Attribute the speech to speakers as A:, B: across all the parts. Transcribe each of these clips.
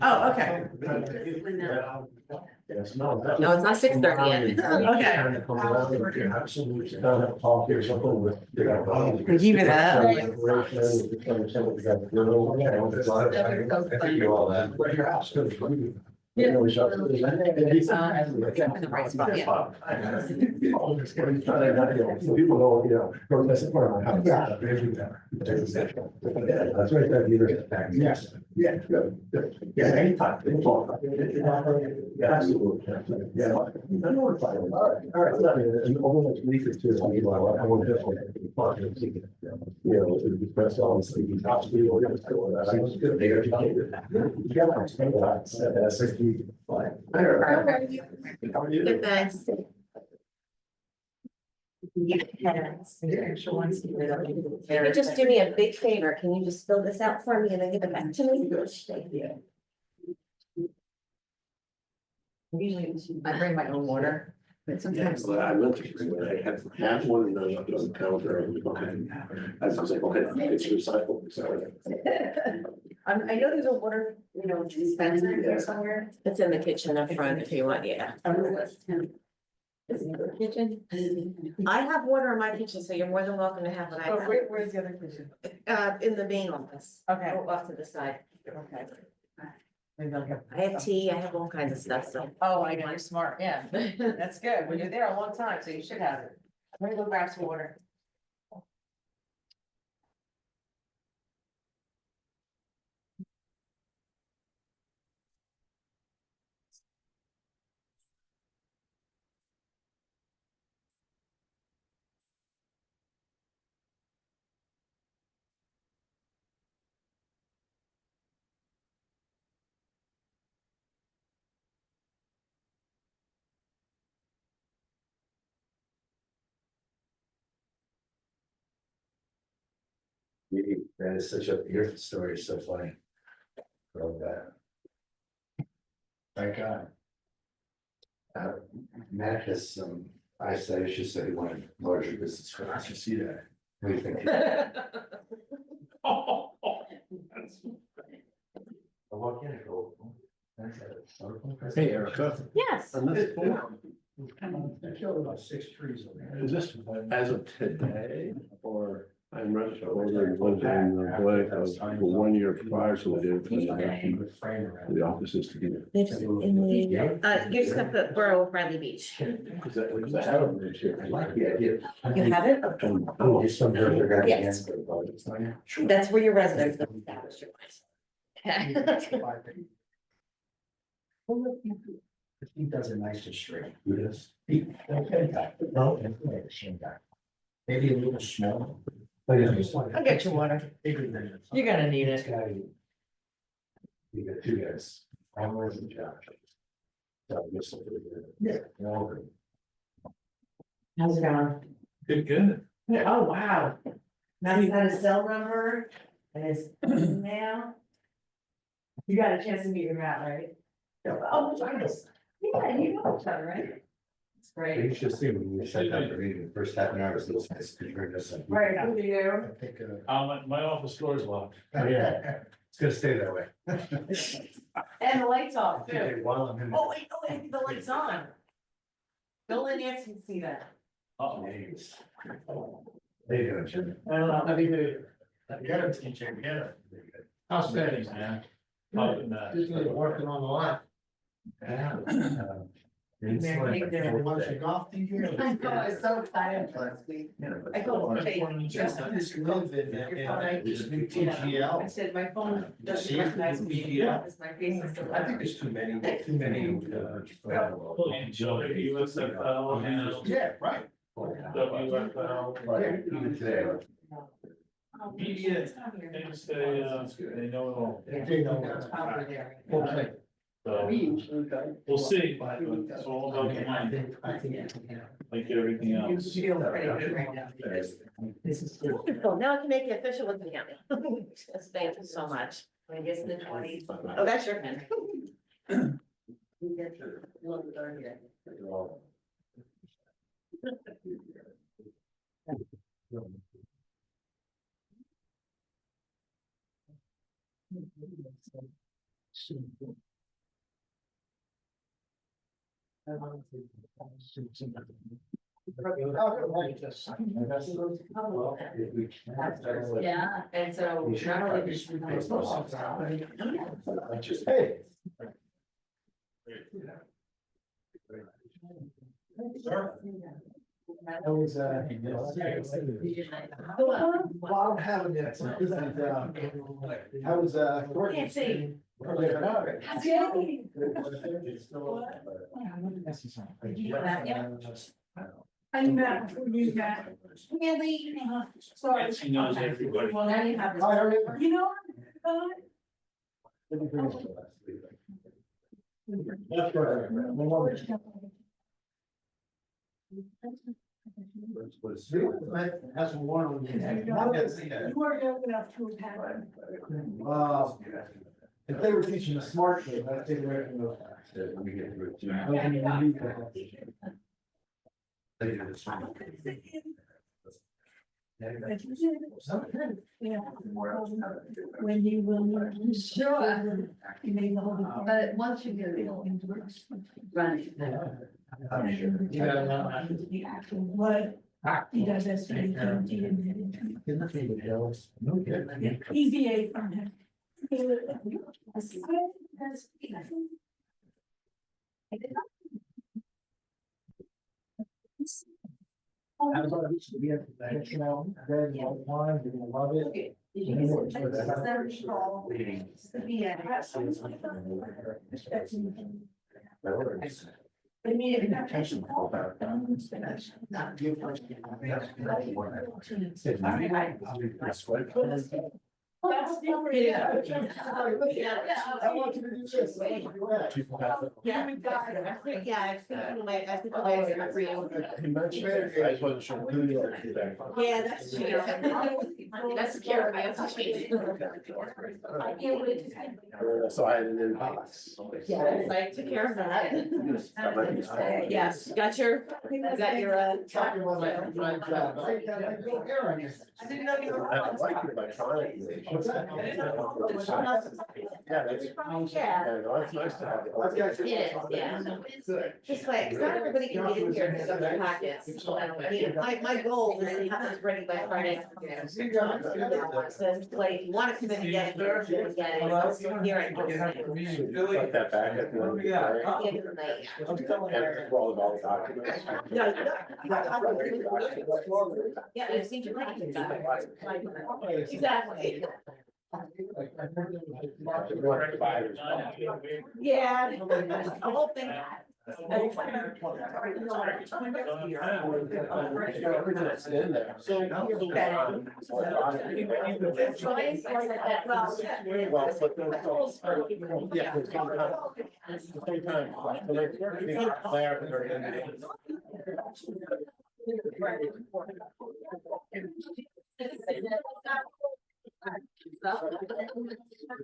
A: Oh, okay.
B: No, it's not 6:30 yet.
A: Keep it up.
B: In the right spot, yeah.
C: People know, you know, that's part of my house. Yeah. That's right there. Yes, yeah, good, good. Yeah, anytime. Yeah, absolutely. Yeah. All right, and over the next week or two, I want to just. You know, the press on sleeping top speed, or that. I was good. They are educated. Yeah, I explained that. That's 60. Fine.
B: How are you? Good, thanks. Can you just do me a big favor? Can you just fill this out for me and then give it back to me? Usually I bring my own water, but sometimes.
C: Well, I meant to bring one. I had one and then I put it on the counter. I was like, okay, it's recycled, sorry.
B: I know there's a water, dispenser here somewhere. It's in the kitchen up front if you want, yeah. Is it in the kitchen? I have water in my kitchen, so you're more than welcome to have what I have.
A: Where's the other kitchen?
B: In the main office.
A: Okay.
B: Off to the side.
A: Okay. Maybe I'll get.
B: I have tea, I have all kinds of stuff, so.
A: Oh, I know, you're smart, yeah. That's good. Well, you're there a long time, so you should have it. I'm gonna go grab some water.
C: That is such a beautiful story, so funny. Love that. Thank God. Matt has some, I said, she said he wanted larger business cards, you see that? What do you think? I walk in and go. Hey, Erica.
B: Yes.
C: On this form, I killed about 6 trees over there. Is this as of today or? I'm registered, ordering one in the blank of 1 year prior to the offices to get.
B: It's in the, you just have to Borough of Bradley Beach.
C: Because that was the out of the chair. I like the idea.
B: You have it?
C: Oh, some.
B: Yes. That's where your residence is established your place.
C: He does a nice and straight. Yes. Maybe a little small.
A: I'll get you water. You're gonna need it.
C: You got 2 guys. I'm with the job. So, yes, yeah, they're all good.
A: How's it going?
C: Good.
A: Oh, wow. Now he's got his cell number and his email. You got a chance to meet your Matt, right?
C: Yeah.
A: Oh, nice. Yeah, you know each other, right? It's great.
C: You should see when you said that, the meeting, the first half an hour was a little nice, because you're just.
A: Right, who do you?
C: I think,
D: My office door is locked.
C: oh, yeah, it's gonna stay that way.
A: And the lights off too.
C: Okay, while I'm in.
A: Oh, wait, the lights on. Don't let Nancy see that.
D: Uh-oh.
C: Jeez. How you doing, Jim?
D: I don't know, how do you?
C: Get him, teacher, get him.
D: How's things, man? Other than that.
C: Working on the line. Yeah. Golf teacher?
A: I know, I was so excited last week. I told him, "Hey, just live in
C: this new
A: I
C: TGL.
A: said, my phone doesn't
C: See,
A: recognize me.
C: yeah.
A: It's my face. is so
C: I think there's too many.
D: USFL and
C: Yeah, right.
D: WFL.
C: Right, even today.
D: Media, they just say, they know it all.
A: It's probably there.
D: So, we'll see, but it's all about the mind, like everything else.
A: You feel pretty good right now. This is good.
B: Wonderful, now I can make it official with the county. Thank you so much. I guess in the 20s. Oh, that's your pen. Yeah, and so not only did she.
C: Hey. I was, well, I don't have it yet. I was,
A: Can't see. I met you guys. Really? Sorry.
D: She knows everybody.
B: Well, now you have.
C: Hi, how are you?
A: You know,
C: That's right. No more. That's one of them.
A: you are young enough to have had.
C: If they were teaching a smart kid, I'd take away from those.
A: Yeah. When you will.
B: Sure.
A: You may know.
B: But once you get it, running.
A: The actual what he does as. EVA from him.
C: We have traditional red and white wine, you're gonna love it.
A: I mean. That's different.
C: I want you to do this. I want you to do that.
B: Yeah, we got it. I think, yeah, I think my, I think my for you.
C: I just wasn't sure who you are.
B: Yeah, that's true. That's scary. That's cheap. I can't wait to.
C: So I had it in box.
B: Yeah, I took care of that. Yes, got your, got your,
C: Talking about my job. I didn't know you were. I like it electronic. What's that? Yeah, that's.
B: Yeah.
C: It's nice to have.
B: It is, yeah. Just like, 'cause not everybody can get in here and pick up their packets. My goal is to have this ready by Friday. So like, you wanna come in and get it, you can get it, here it goes.
C: Put that back at the.
B: Yeah. At the end of the night.
C: And all the documents.
B: No, yeah, I've seen your packets. Exactly. Yeah, the whole thing.
C: It's in there. Well, but there's. Yeah.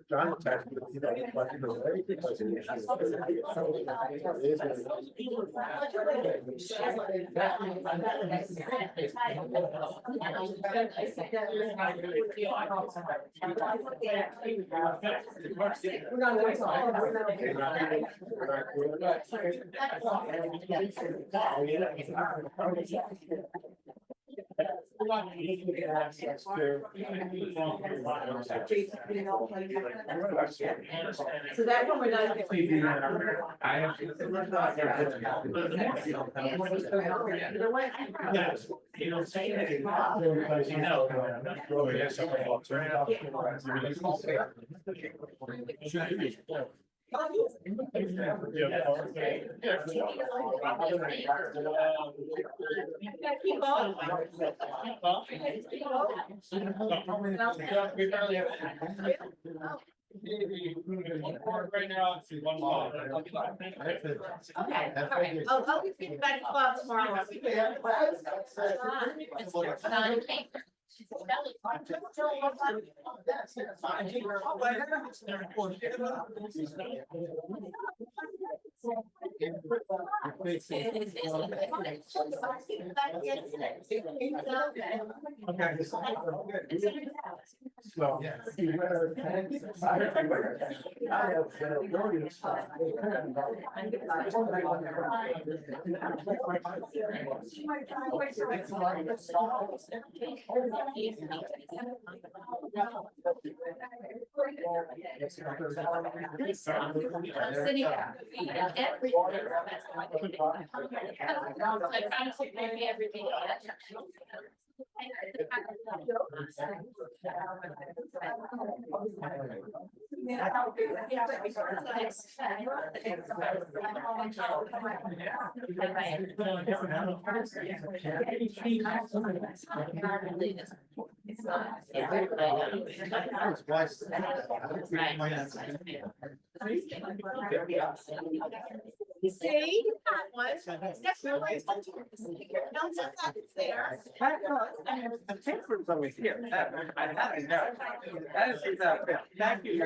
C: John texted me, you know, like, you know, everything was an issue.
B: So that one we're done.
D: Yes, you don't say anything. You know. Oh, yeah, somebody will turn it off.
B: Keep on.
D: We barely have. Right now, it's one ball.
B: Okay, all right. I'll be feeding back to Bob tomorrow.
C: Well, yeah.
B: It's not. Yeah, I know. See, that was, that's really. Don't tell that it's there.
E: The papers always here. I had to know. That is, thank you.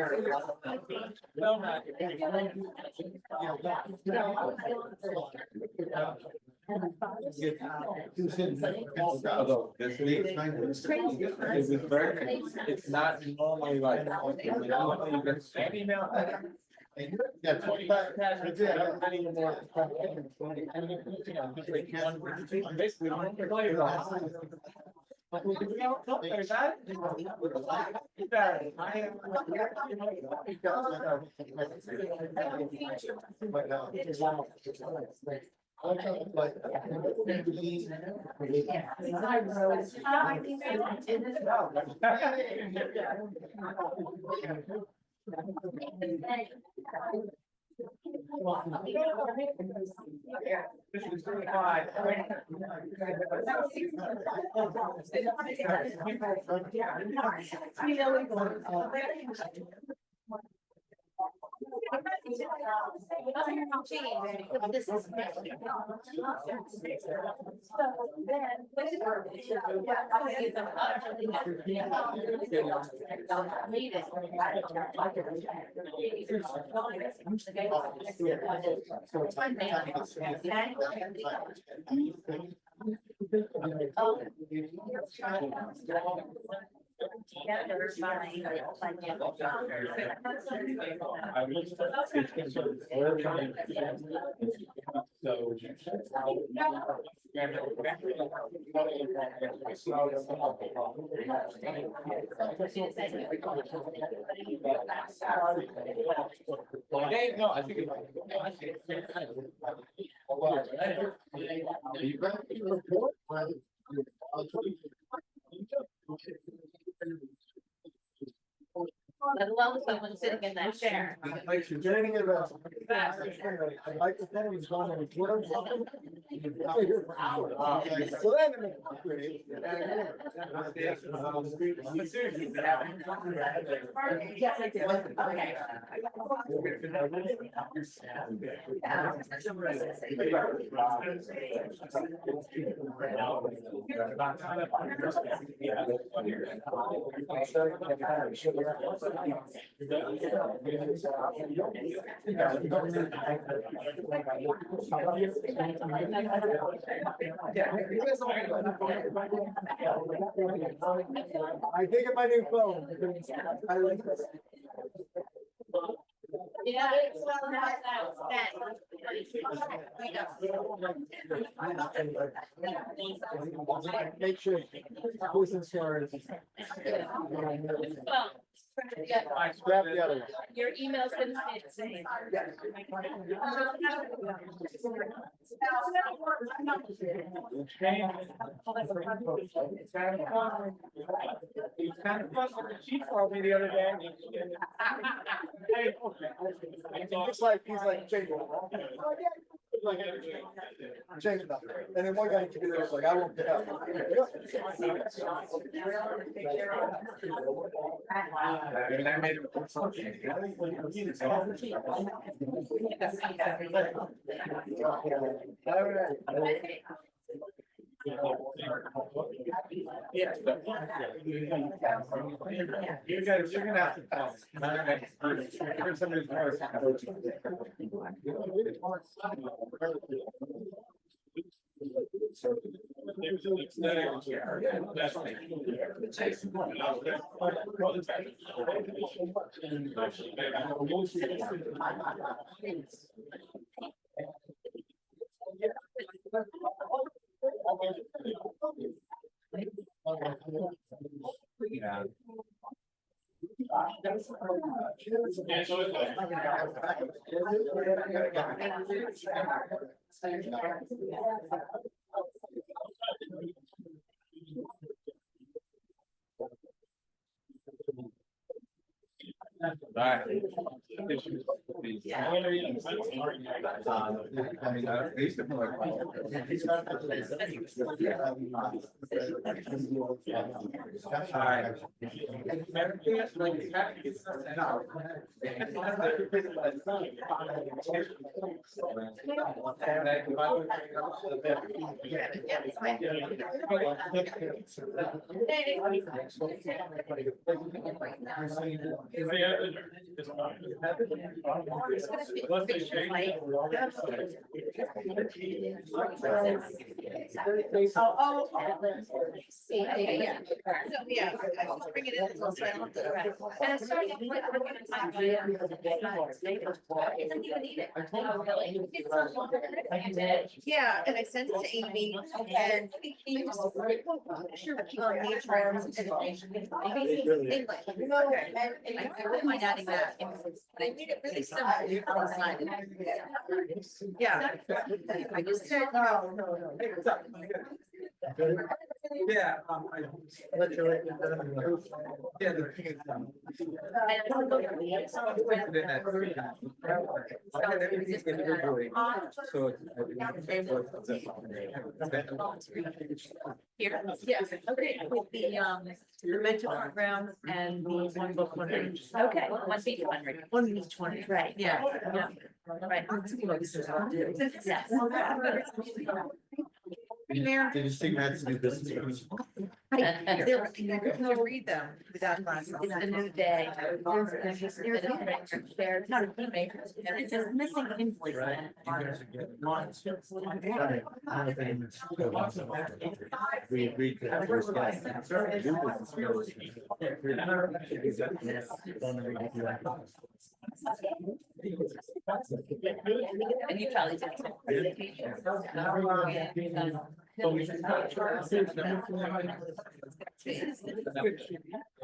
E: Well, not. It's not normally like.
C: Yeah, 25.
E: Basically, This is 25.
B: This is. No, I think let alone someone sitting in that chair.
C: Like you're getting it. Like the phone is going on. So then.
A: Yes, I did.
C: I think of my new phone. I like this.
B: Yeah, it's well,
C: Make sure. Who's in charge? Grab the other one.
B: Your email's gonna stay the same.
E: It's kind of fun. She called me the other day.
C: He's like, change it. Change it up. And then one guy can do this, like, I won't get out.
E: And I made him put something. Yeah. You guys, you're gonna have to pass. Here's somebody's voice. Yeah. Alright. I mean, I used to play. Alright.
A: Oh, see, yeah. So, yeah, I will bring it in. And I'm starting to like. Doesn't even need it. It's so long. Yeah, and I sent it to Amy and he was sure the terms and English. And I wouldn't mind adding that. But I made it really simple. Yeah. I just said.
E: Yeah. Yeah, the thing is. Everything's individually. So.
B: Here, yes, okay, with the mental program and the one book 100.
F: Okay, 1
B: One of each 20.
F: right.
B: Yeah, yeah.
F: Right.
B: Mayor,
C: Did you see Matt's new business?
B: they'll read them without glasses.
F: It's a new day. There's not a maker. It's just missing invoice.
C: We agreed
F: And you probably did.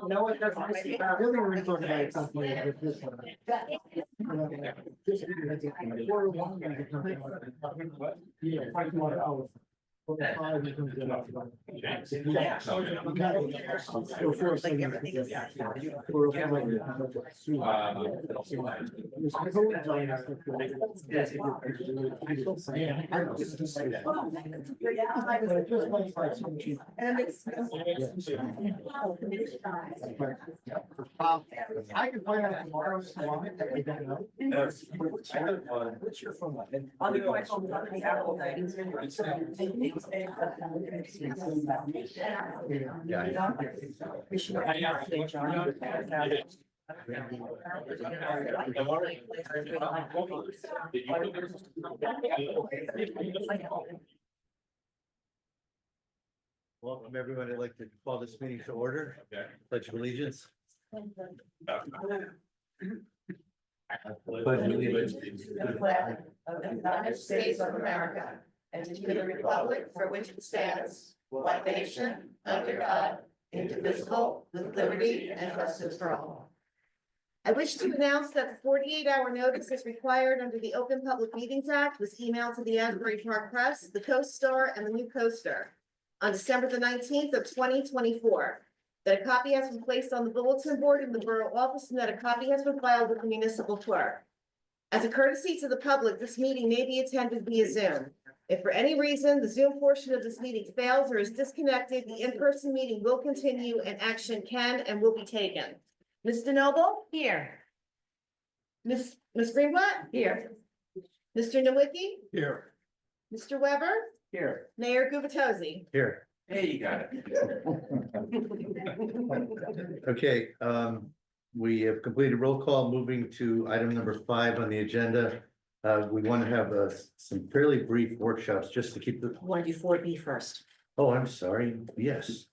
C: No one does. Really, we're talking about something with this one. Yeah, 5 hours. I can find out tomorrow. What's your phone?
B: On the question of the Apple
C: Welcome, everyone. I'd like to call this meeting to order. Pledge of allegiance. Pledge allegiance to the flag
A: Of the United States of America and to the republic for which it stands, one nation, under God, indivisible, with liberty and justice for all.
B: I wish to announce that the 48-hour notice is required under the Open Public Meetings Act was emailed to the Asbury Park Press, the Coast-Star, and the New Coaster on December the 19th of 2024. That a copy has been placed on the bulletin board in the borough office and that a copy has been filed with the municipal clerk. As a courtesy to the public, this meeting may be attended via Zoom. If for any reason the Zoom portion of this meeting fails or is disconnected, the in-person meeting will continue and action can and will be taken. Ms. DeNoble? Here. Ms. Greenblatt?
F: Here.
B: Mr. Nowicki?
C: Here.
B: Mr. Weber?
E: Here.
B: Mayor Gubatose.
C: Here.
E: Hey, you got it.
C: Okay, we have completed roll call, moving to item number 5 on the agenda. We want to have some fairly brief workshops just to keep the,
B: Want to do 4B first?
C: oh, I'm sorry, yes.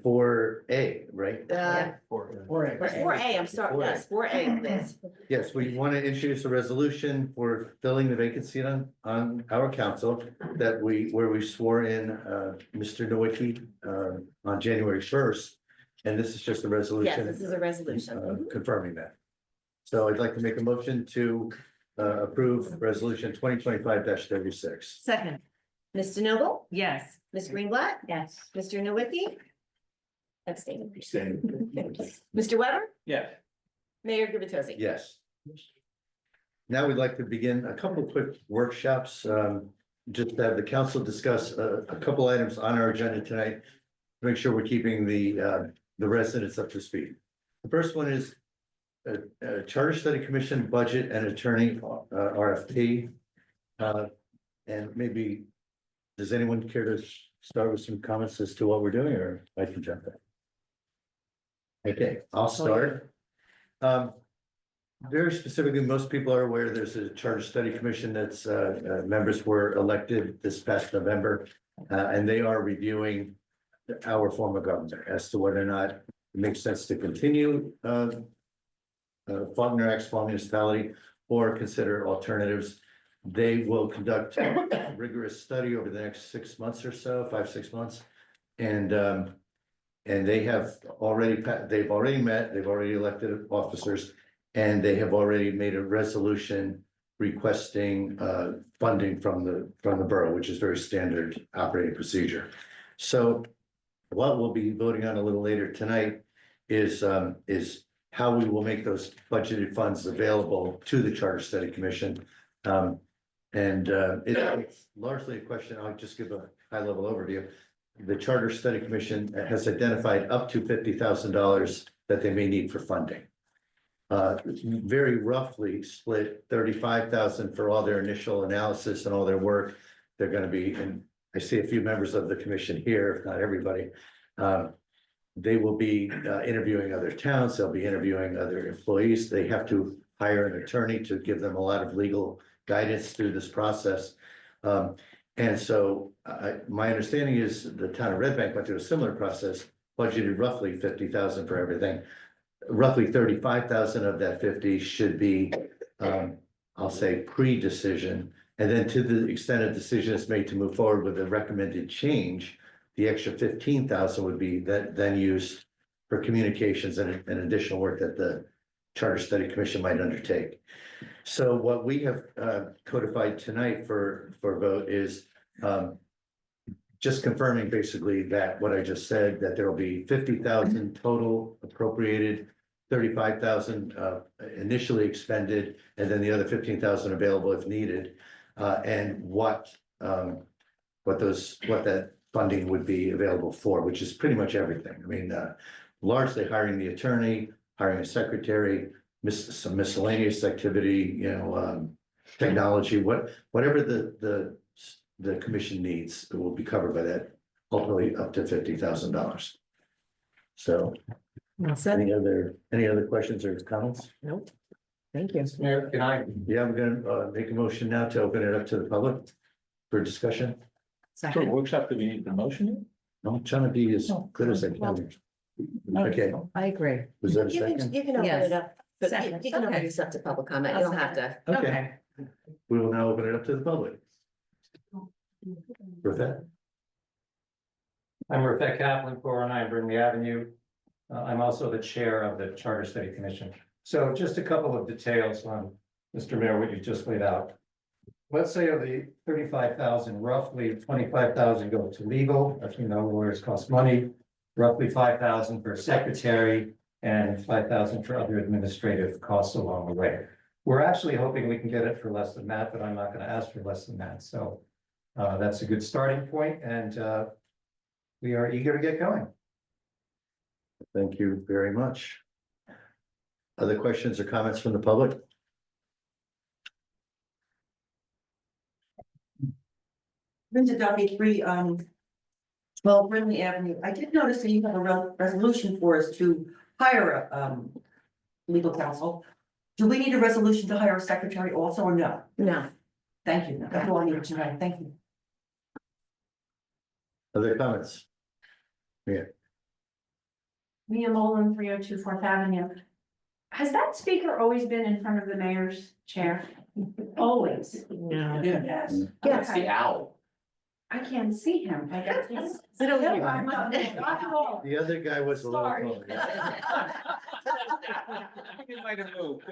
C: For A, right?
B: For A, I'm sorry, yes, 4A, please.
C: Yes, we want to introduce a resolution for filling the vacancy on our council that where we swore in Mr. Nowicki on January 1st. And this is just a
B: Yes,
C: resolution
B: this is a resolution.
C: confirming that. So I'd like to make a motion to approve resolution 2025-36.
B: Second. Ms. DeNoble?
F: Yes.
B: Ms. Greenblatt?
F: Yes.
B: Mr. Nowicki? Abstaining.
C: Same.
B: Mr. Weber?
E: Yeah.
B: Mayor Gubatose?
C: Yes. Now we'd like to begin a couple of quick workshops, just to have the council discuss a couple items on our agenda tonight. To make sure we're keeping the residents up to speed. The first one is a Charter Study Commission budget and attorney RFP. And maybe, does anyone care to start with some comments as to what we're doing, or I can jump in? Okay, I'll start. Very specifically, most people are aware there's a Charter Study Commission that's members were elected this past November. And they are reviewing our form of government as to whether or not it makes sense to continue Faulkner Act small municipality or consider alternatives. They will conduct a rigorous study over the next 6 months or so, 5-6 months. And they have already, they've already met, they've already elected officers, and they have already made a resolution requesting funding from the borough, which is very standard operating procedure. So what we'll be voting on a little later tonight is how we will make those budgeted funds available to the Charter Study Commission. It's largely a question, I'll just give a high level overview. The Charter Study Commission has identified up to $50,000 that they may need for funding. Very roughly split 35,000 for all their initial analysis and all their work. They're gonna be, and I see a few members of the commission here, if not everybody. They will be interviewing other towns, they'll be interviewing other employees. They have to hire an attorney to give them a lot of legal guidance through this process. And so my understanding is the town of Red Bank went through a similar process, budgeted roughly 50,000 for everything. Roughly 35,000 of that 50 should be, I'll say, pre-decision. And then to the extent a decision is made to move forward with a recommended change, the extra 15,000 would be then used for communications and additional work that the Charter Study Commission might undertake. So what we have codified tonight for vote is just confirming basically that what I just said, that there will be 50,000 total appropriated, 35,000 initially expended, and then the other 15,000 available if needed. And what that funding would be available for, which is pretty much everything. I mean, largely hiring the attorney, hiring a secretary, some miscellaneous activity, technology, whatever the commission needs will be covered by that, ultimately up to $50,000. So any other questions or comments?
B: Nope. Thank you.
E: Mayor, can I?
C: Yeah, I'm gonna make a motion now to open it up to the public for discussion.
E: For workshop, do we need the motion?
C: I'm trying to be as good as I can. Okay,
F: I agree.
C: was that a
B: You can,
C: second?
B: you can open
F: Yes.
B: it up, but
F: Second.
B: you can open
F: Okay.
B: this up to public comment. You don't have to.
C: Okay, we will now open it up to the public. With that,
G: I'm Rafet Kaplan, 409 Brimley Avenue. I'm also the chair of the Charter Study Commission. So just a couple of details on, Mr. Mayor, what you just laid out. Let's say of the 35,000, roughly 25,000 go to legal, as you know, lawyers cost money. Roughly 5,000 for secretary and 5,000 for other administrative costs along the way. We're actually hoping we can get it for less than that, but I'm not going to ask for less than that. So that's a good starting point, and we are eager to get going.
C: thank you very much. Other questions or comments from the public?
H: Linda Duffy, 12 Brimley Avenue. I did notice that you have a resolution for us to hire a, legal counsel. Do we need a resolution to hire a secretary also or no?
B: No,
H: Thank you. That's all I needed to know. Thank you.
C: Other comments?
I: Mia Mullen, 302 Fourth Avenue. Has that speaker always been in front of the mayor's chair? Always?
B: no.
H: Yes.
B: Yes.
I: Okay.
E: owl.
I: I can't see him. I got this.
B: Sit over
I: No,
B: here.
I: I'm not at all.
C: The other guy was a little.
I: Sorry.
C: taller.
E: It might have moved.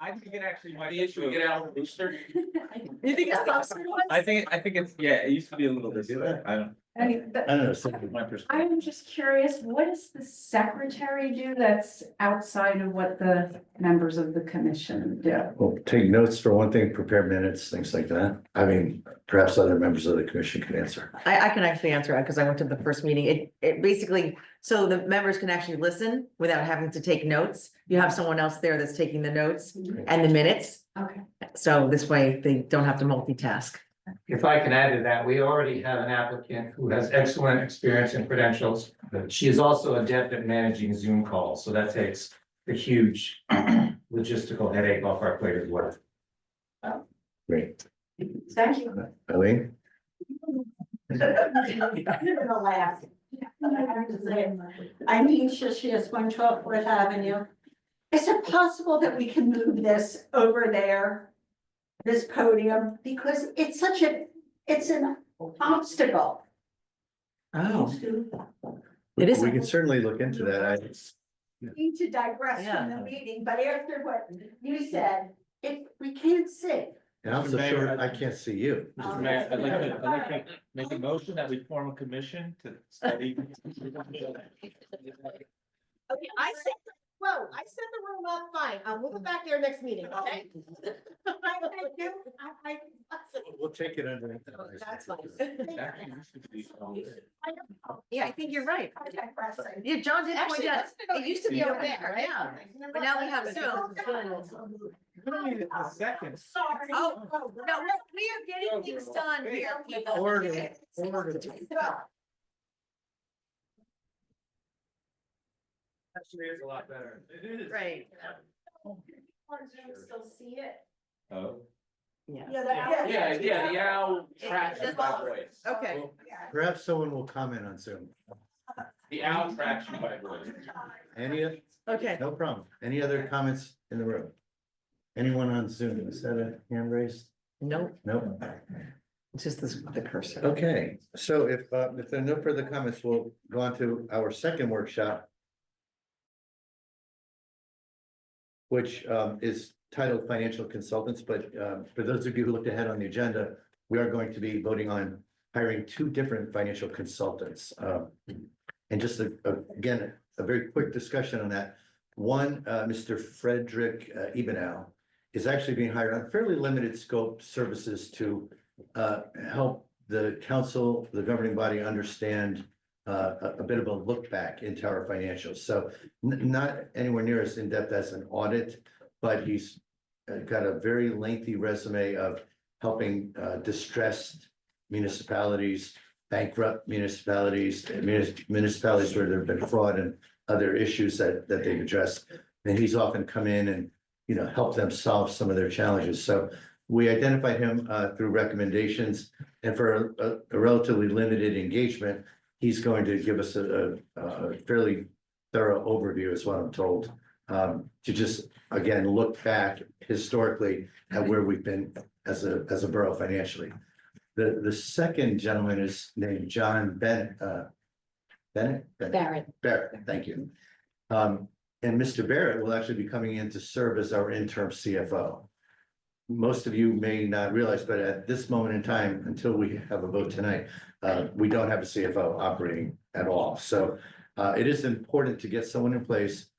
E: I think it actually might. The issue, we get out booster.
I: You think it's possible?
E: I think it's, yeah, it used to be a little bit, I don't.
I: I mean,
C: I don't know, something.
E: My perspective.
I: I'm just curious, what does the secretary do that's outside of what the members of the commission do?
C: Well, take notes for one thing, prepare minutes, things like that. I mean, perhaps other members of the commission can answer.
B: I can actually answer that because I went to the first meeting. It basically, so the members can actually listen without having to take notes. You have someone else there that's taking the notes and the minutes.
I: Okay.
B: So this way they don't have to multitask.
G: If I can add to that, we already have an applicant who has excellent experience and credentials. She is also adept at managing Zoom calls, so that takes a huge logistical headache off our plate as well.
C: Great.
I: Thank you.
C: Eileen?
H: I mean, she is 112 Fourth Avenue. Is it possible that we can move this over there? This podium, because it's such it's an obstacle.
B: Oh, it is.
C: We can certainly look into that. I,
H: Need to digress from the meeting, but after what you said, we can't see.
C: and I'm so
E: Mr. Mayor,
C: short, I can't see you.
E: Mr. Mayor, I'd like to make a motion that we form a commission to study.
B: Okay, I set the room up fine. We'll go back there next meeting, okay?
C: We'll take it under.
B: That's fine.
E: Actually, this should be,
B: Yeah, I think you're right. Yeah, John did point out, it used to be over there, yeah, but now we have Zoom.
E: You don't need a second.
H: Sorry.
B: Oh, no, we are getting things done here, people.
C: Order.
G: Actually, is a lot better. It is.
B: Right.
H: Still see it?
E: Oh.
B: Yeah.
E: Yeah, the owl tracks
B: Just-
E: my voice.
B: Okay.
C: Perhaps someone will comment on Zoom.
E: The owl tracks my voice.
C: Any,
B: Okay.
C: no problem. Any other comments in the room? Anyone on Zoom? Is that a hand raised?
B: Nope,
C: Nope.
B: it's just this, the cursor.
C: Okay, so if there are no further comments, we'll go on to our second workshop. Which is titled Financial Consultants, but for those of you who looked ahead on the agenda, we are going to be voting on hiring two different financial consultants. And just again, a very quick discussion on that. One, Mr. Frederick Ebenau is actually being hired on fairly limited scope services to help the council, the governing body, understand a bit of a look back into our financials. So not anywhere near as in-depth as an audit, but he's got a very lengthy resume of helping distressed municipalities, bankrupt municipalities, municipalities where there have been fraud and other issues that they've addressed. And he's often come in and, you know, help them solve some of their challenges. So we identified him through recommendations, and for a relatively limited engagement, he's going to give us a fairly thorough overview, is what I'm told. To just, again, look back historically at where we've been as a borough financially. The second gentleman is named John Bennett.
F: Barrett.
C: Barrett, thank you. And Mr. Barrett will actually be coming in to serve as our interim CFO. Most of you may not realize, but at this moment in time, until we have a vote tonight, we don't have a CFO operating at all. So it is important to get someone in place.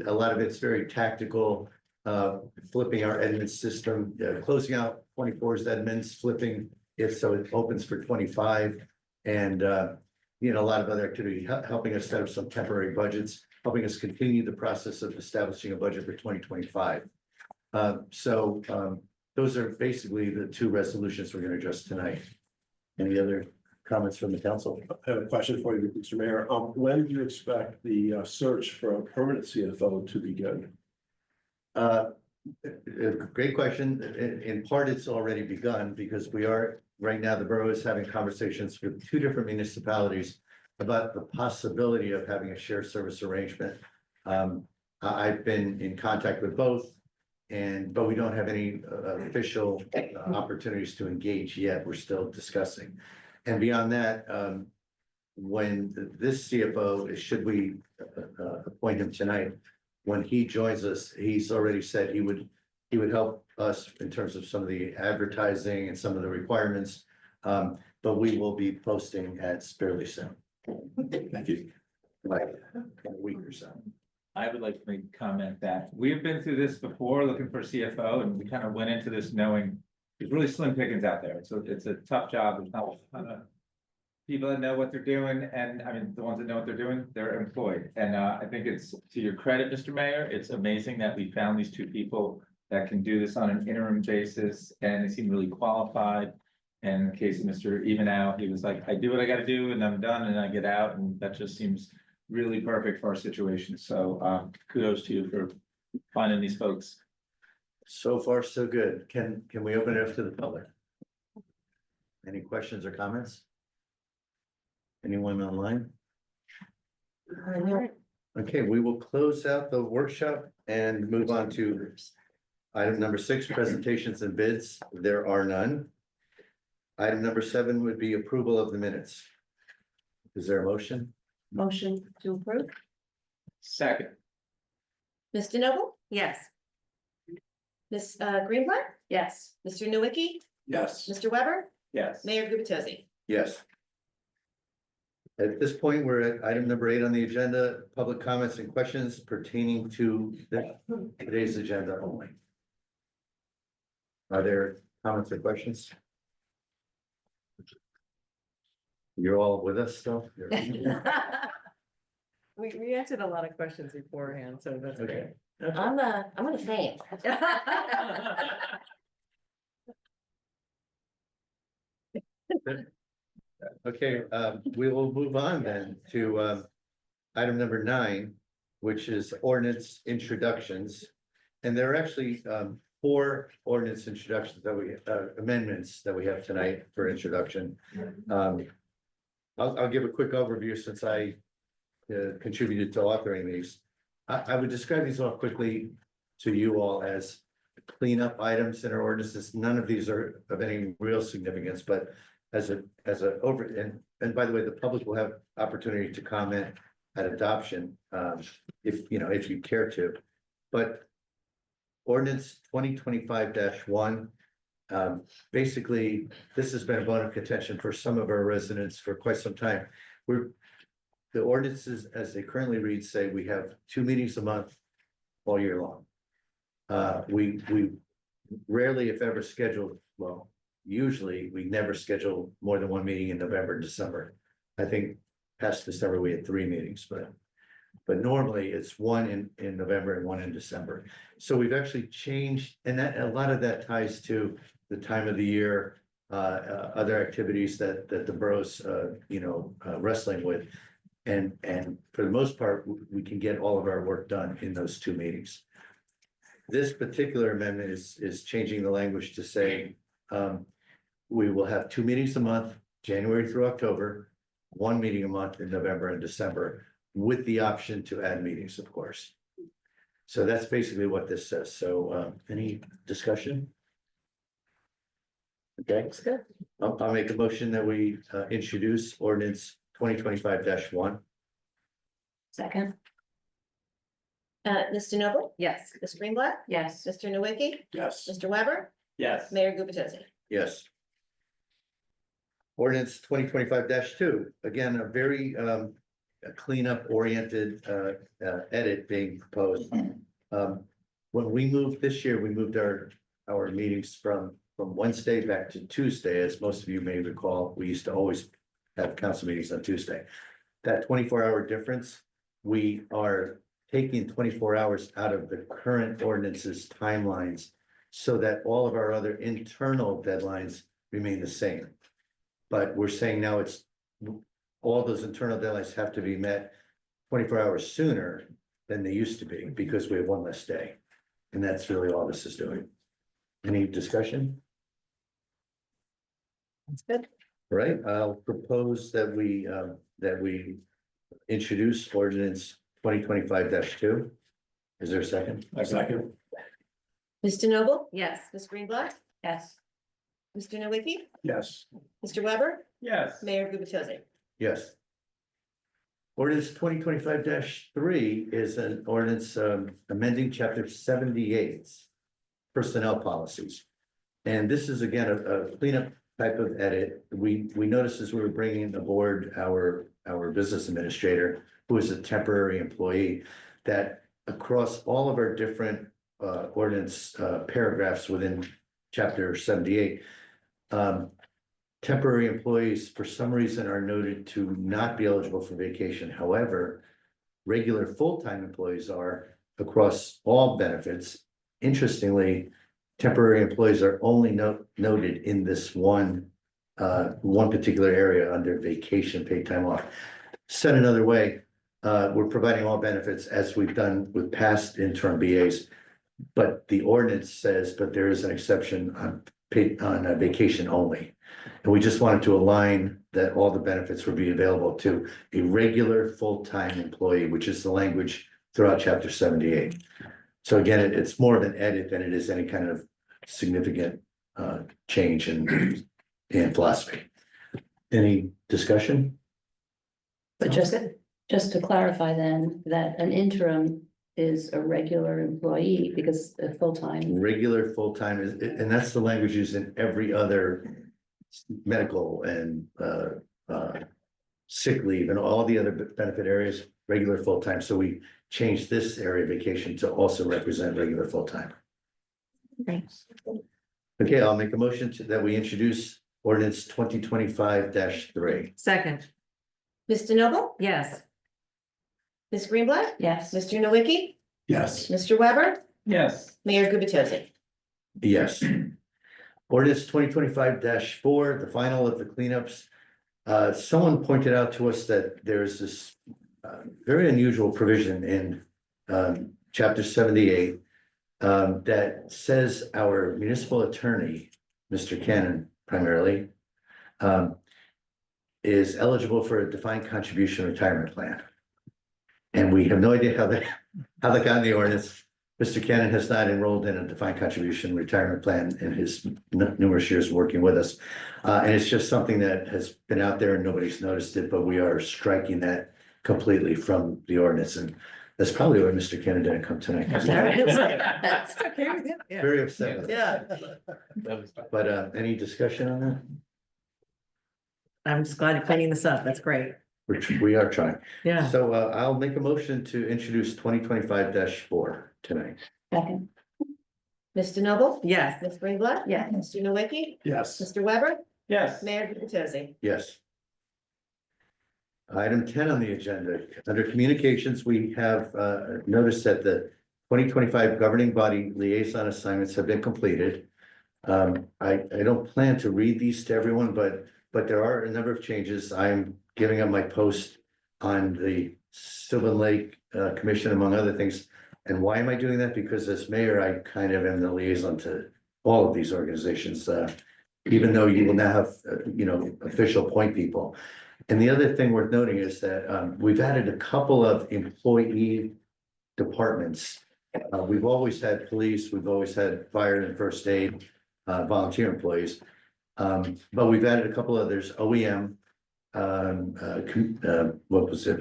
C: A lot of it's very tactical, flipping our Edmunds system, closing out 24's Edmunds, flipping it so it opens for 25. And you know, a lot of other activity, helping us set up some temporary budgets, helping us continue the process of establishing a budget for 2025. those are basically the two resolutions we're gonna address tonight. Any other comments from the council?
J: I have a question for you, Mr. Mayor. When do you expect the search for a permanent CFO to begin?
C: Great question. In part, it's already begun because we are, right now, the borough is having conversations with two different municipalities about the possibility of having a shared service arrangement. I've been in contact with both, but we don't have any official opportunities to engage yet. We're still discussing. And beyond that, when this CFO, should we appoint him tonight, when he joins us, he's already said he would help us in terms of some of the advertising and some of the requirements. But we will be posting ads fairly soon.
J: Thank you.
C: Like in a week or so.
E: I would like to make a comment that we've been through this before, looking for CFO, and we kind of went into this knowing there's really slim pickings out there. So it's a tough job. There's not a ton of people that know what they're doing, and I mean, the ones that know what they're doing, they're employed. And I think it's to your credit, Mr. Mayor, it's amazing that we found these two people that can do this on an interim basis, and they seem really qualified. And in the case of Mr. Evenow, he was like, I do what I gotta do and I'm done and I get out, and that just seems really perfect for our situation. So kudos to you for finding these folks.
C: So far, so good. Can we open it up to the public? Any questions or comments? Anyone online? Okay, we will close out the workshop and move on to item number 6, presentations and bids. There are none. Item number 7 would be approval of the minutes. Is there a motion?
B: Motion to approve?
E: Second,
B: Ms. DeNoble?
F: Yes.
B: Ms. Greenblatt?
F: Yes.
B: Mr. Nowicki?
J: Yes.
B: Mr. Weber?
E: yes.
B: Mayor Gubatosi?
C: Yes. At this point, we're at item number 8 on the agenda, public comments and questions pertaining to today's agenda only. Are there comments or questions? You're all with us still?
B: We answered a lot of questions beforehand, so that's
C: Okay.
B: I'm gonna faint.
C: Okay, we will move on then to item number 9, which is ordinance introductions. And there are actually 4 ordinance introductions that we amendments that we have tonight for introduction. I'll give a quick overview since I contributed to authoring these. I would describe these all quickly to you all as cleanup items in our ordinances. None of these are of any real significance, but as a over, and by the way, the public will have opportunity to comment at adoption, if you care to. But ordinance 2025-1, basically, this has been a bone of contention for some of our residents for quite some time. The ordinances, as they currently read, say we have 2 meetings a month all year long. We rarely, if ever, schedule, well, usually we never schedule more than 1 meeting in November and December. I think past December, we had 3 meetings, but normally it's 1 in November and 1 in December. So we've actually changed, and that a lot of that ties to the time of the year, other activities that the borough's wrestling with. And for the most part, we can get all of our work done in those 2 meetings. This particular amendment is changing the language to say, we will have 2 meetings a month, January through October, 1 meeting a month in November and December, with the option to add meetings, of course. So that's basically what this says. So, any discussion? Okay, I'll make a motion that we introduce ordinance 2025-1.
F: Second.
B: Ms. DeNoble?
F: Yes.
B: Ms. Greenblatt?
F: Yes.
B: Mr. Nowicki?
J: Yes.
B: Mr. Weber?
E: Yes.
B: Mayor Gubatosi?
C: Yes. Ordinance 2025-2, again, a very cleanup oriented edit being proposed. When we moved this year, we moved our meetings from Wednesday back to Tuesday. As most of you may recall, we used to always have council meetings on Tuesday. That 24-hour difference, we are taking 24 hours out of the current ordinance's timelines so that all of our other internal deadlines remain the same. But we're saying now it's, all those internal deadlines have to be met 24 hours sooner than they used to be, because we have one less day. And that's really all this is doing. Any discussion?
B: That's good.
C: All right, I'll propose that we introduce ordinance 2025-2. Is there a second?
J: A second.
B: Mr. Noble?
F: Yes.
B: Ms. Greenblatt?
F: Yes.
B: Mr. Nowicki?
J: Yes.
B: Mr. Weber?
E: Yes.
B: Mayor Gubatose?
C: Yes. Ordinance 2025-3 is an ordinance amending chapter 78, personnel policies. And this is again a cleanup type of edit. We noticed as we were bringing aboard our business administrator, who is a temporary employee, that across all of our different ordinance paragraphs within chapter 78, temporary employees for some reason are noted to not be eligible for vacation. However, regular full-time employees are across all benefits. Interestingly, temporary employees are only noted in this one particular area under vacation paid time off. Said another way, we're providing all benefits as we've done with past interim BAs. But the ordinance says, but there is an exception on paid on vacation only. And we just wanted to align that all the benefits would be available to a regular full-time employee, which is the language throughout chapter 78. So again, it's more of an edit than it is any kind of significant change in philosophy. Any discussion?
F: But just to clarify then, that an interim is a regular employee because a full-time.
C: Regular full-time is, and that's the language used in every other medical and sick leave and all the other benefit areas, regular full-time. So we changed this area of vacation to also represent regular full-time. Okay, I'll make a motion that we introduce ordinance 2025-3.
B: Second. Mr. Noble?
F: Yes.
B: Ms. Greenblatt?
F: Yes.
B: Mr. Nowicki?
J: Yes.
B: Mr. Weber?
E: Yes.
B: Mayor Gubatose?
C: Yes. Ordinance 2025-4, the final of the cleanups. Someone pointed out to us that there's this very unusual provision in chapter 78 that says our municipal attorney, Mr. Cannon primarily, is eligible for a defined contribution retirement plan. And we have no idea how that got in the ordinance. Mr. Cannon has not enrolled in a defined contribution retirement plan in his numerous years working with us. And it's just something that has been out there and nobody's noticed it, but we are striking that completely from the ordinance. And that's probably why Mr. Cannon didn't come tonight.
B: That's okay with him. Yeah.
C: Very upset. with us.
B: Yeah,
C: But any discussion on that?
B: I'm just glad you're cleaning this up. That's great.
C: We are trying.
B: Yeah.
C: So I'll make a motion to introduce 2025-4 tonight.
F: Second.
B: Mr. Noble?
F: Yes.
B: Ms. Greenblatt?
F: Yes.
B: Mr. Nowicki?
J: Yes.
B: Mr. Weber?
E: Yes.
B: Mayor Gubatose?
C: Yes. Item 10 on the agenda, under communications, we have noticed that the 2025 governing body liaison assignments have been completed. I don't plan to read these to everyone, but there are a number of changes. I'm giving up my post on the Sylvan Lake Commission, among other things. And why am I doing that? Because as mayor, I kind of am the liaison to all of these organizations, even though you will now have, official point people. And the other thing worth noting is that we've added a couple of employee departments. We've always had police, we've always had fire and first aid, volunteer employees. But we've added a couple others, OEM, what was it?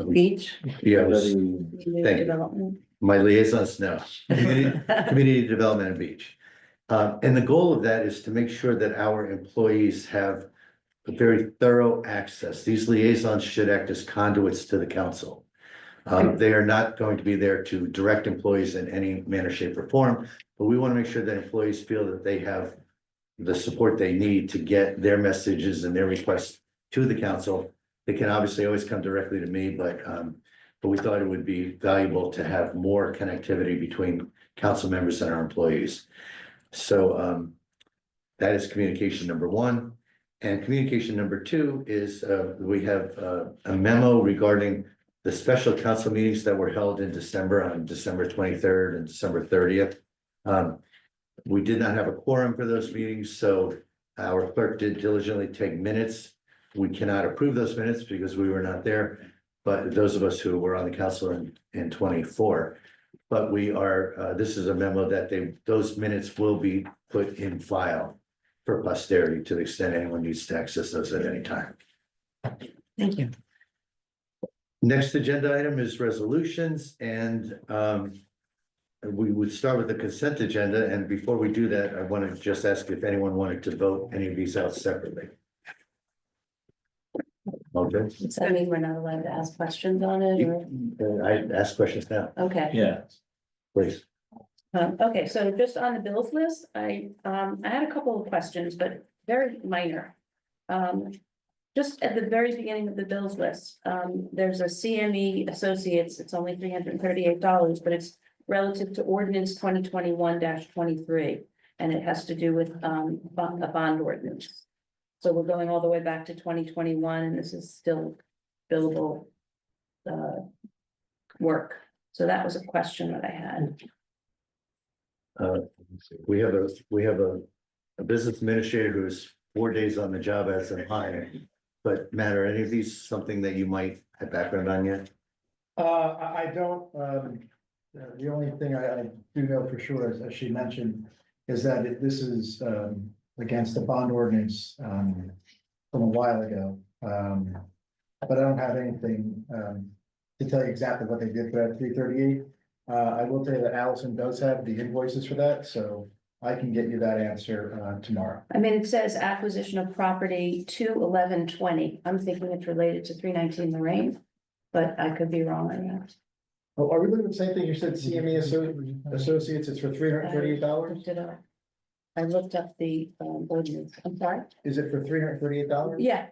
B: Beach?
C: Yeah, it was Thank you.
F: Development.
C: my liaisons, no, community development and beach. And the goal of that is to make sure that our employees have a very thorough access. These liaisons should act as conduits to the council. They are not going to be there to direct employees in any manner, shape, or form, but we want to make sure that employees feel that they have the support they need to get their messages and their requests to the council. They can obviously always come directly to me, but but we thought it would be valuable to have more connectivity between council members and our employees. So that is communication number one. And communication number two is we have a memo regarding the special council meetings that were held in December, on December 23rd and December 30th. We did not have a quorum for those meetings, so our clerk did diligently take minutes. We cannot approve those minutes because we were not there, but those of us who were on the council in 24. But we are, this is a memo that those minutes will be put in file for posterity to the extent anyone needs to access those at any time.
B: Thank you.
C: Next agenda item is resolutions, and we would start with the consent agenda, and before we do that, I wanted to just ask if anyone wanted to vote any of these out separately. Okay,
F: Does that mean we're not allowed to ask questions on it or?
C: I ask questions now,
F: Okay.
E: Yeah.
C: please.
F: Okay, so just on the bills list, I had a couple of questions, but very minor. Just at the very beginning of the bills list, there's a CME Associates, it's only $338, but it's relative to ordinance 2021-23, and it has to do with a bond ordinance. So we're going all the way back to 2021, and this is still billable work. So that was a question that I had.
C: We have a business administrator who is 4 days on the job as a hire. But Matt, are any of these something that you might have background on yet?
K: I don't, the only thing I do know for sure, as she mentioned, is that this is, against the bond ordinance, from a while ago. But I don't have anything, to tell you exactly what they did for that 338. I will tell you that Allison does have the invoices for that, so I can get you that answer, tomorrow.
F: I mean, it says acquisition of property 2/11/20. I'm thinking it's related to 319 Lorraine, but I could be wrong on that.
K: Oh, are we looking at the same thing? You said CME Associates, it's for $338?
F: I looked up the ordinance. I'm sorry.
K: Is it for $338?
F: Yeah,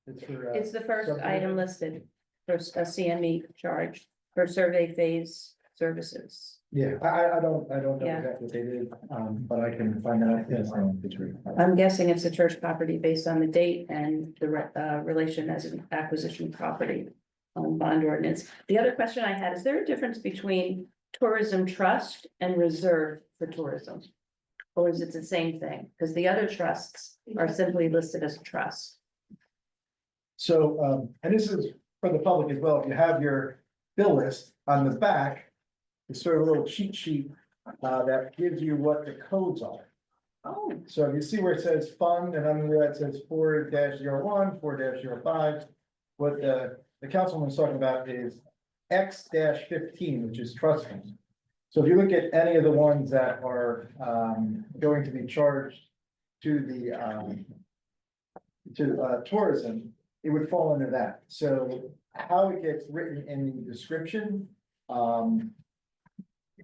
K: It's for,
F: it's the first
K: subdivision?
F: item listed. First, a CME charge for survey phase services.
K: Yeah, I don't know
F: Yeah.
K: exactly what they did, but I can find out. Yes,
F: I'm guessing it's a church property based on the date and the relation as an acquisition property on bond ordinance. The other question I had, is there a difference between tourism trust and reserve for tourism? Or is it the same thing? Because the other trusts are simply listed as a trust.
K: So, and this is for the public as well, if you have your bill list on the back, it's sort of a little cheat sheet, that gives you what the codes are.
F: Oh.
K: So if you see where it says fund, and under that says 4-01, 4-05, what the councilman's talking about is X-15, which is trust funds. So if you look at any of the ones that are going to be charged to the tourism, it would fall under that. So how it gets written in the description,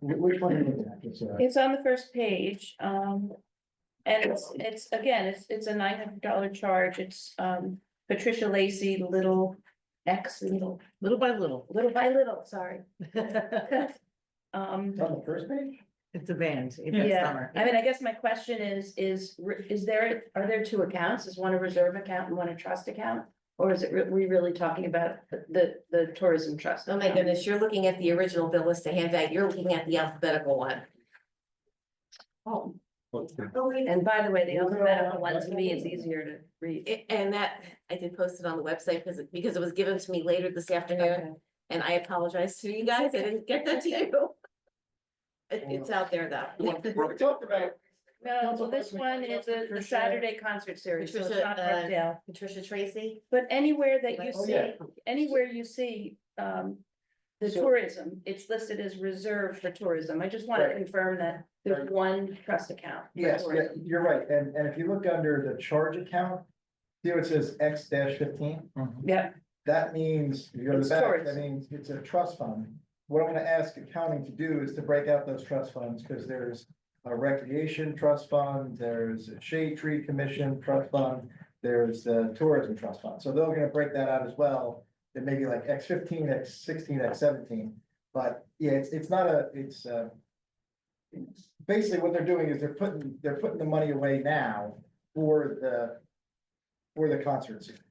K: which one are you looking at?
F: It's on the first page, and it's again, it's a $900 charge. It's Patricia Lacy, little
B: Little by little.
F: Sorry.
K: It's on the first page?
B: It's a band.
F: Yeah, I mean, I guess my question are there two accounts? Is one a reserve account and one a trust account? Or is it, we really talking about the tourism trust?
B: Oh my goodness, you're looking at the original bill list to hand out, you're looking at the alphabetical one.
F: Oh, and by the way, the alphabetical one to me is easier to read.
B: And that, I did post it on the website because it was given to me later this afternoon,
F: Okay.
B: and I apologize to you guys, I didn't get that to you. It's out there though.
K: We talked about.
F: No, well, this one is the Saturday concert series, so it's
B: Patricia,
F: not Parkdale.
B: Patricia Tracy.
F: But anywhere that you
K: Oh,
F: see,
K: yeah.
F: the
K: So-
F: tourism, it's listed as reserved for tourism. I just want to
K: Right.
F: confirm that there's one trust account. for
K: Yes, yeah,
F: tourism.
K: you're right, and if you look under the charge account, see what it says X-15?
F: Yeah,
K: That means, if you go to
F: It's
K: the back, that
F: tourism.
K: means it's a trust fund. What I'm gonna ask accounting to do is to break out those trust funds, because there's a recreation trust fund, there's a shade tree commission trust fund, there's the tourism trust fund, so they're gonna break that out as well. it may be like X15, X16, X17, but yeah, it's not a, it's basically what they're doing is they're putting the money away now for the concert series.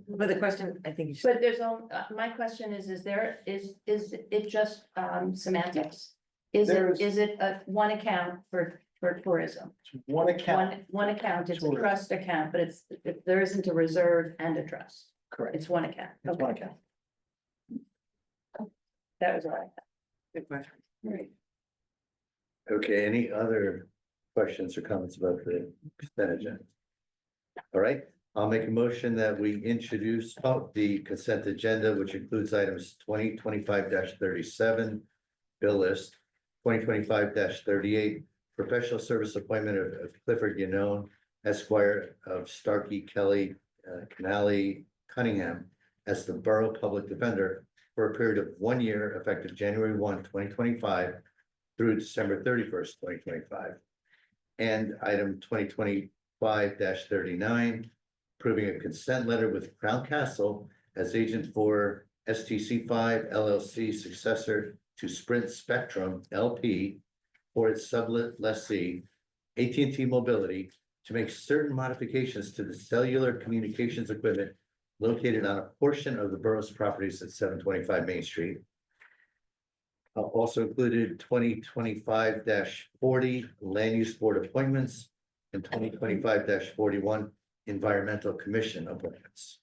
B: But the question, I think you should,
F: But there's my question is it just semantics?
K: There's-
F: Is it a one account for tourism?
K: One account,
F: One account, it's a
K: Tourism.
F: trust account, but there isn't a reserve and a trust.
K: correct,
F: It's one account.
K: it's one
F: Okay,
K: account.
F: that was all I had.
B: good question.
F: Right.
C: Okay, any other questions or comments about the consent agenda? All right, I'll make a motion that we introduce the consent agenda, which includes items 2025-37, bill list, 2025-38, professional service appointment of Clifford Yanone, Esquire of Starkey, Kelly, Canali, Cunningham as the Borough Public Defender for a period of 1 year effective January 1, 2025 through December 31st, 2025. And item 2025-39, approving a consent letter with Crown Castle as agent for STC5 LLC successor to Sprint Spectrum LP for its sublet lessee, AT&T Mobility, to make certain modifications to the cellular communications equipment located on a portion of the borough's properties at 725 Main Street. Also included 2025-40 land use board appointments and 2025-41 environmental commission appointments.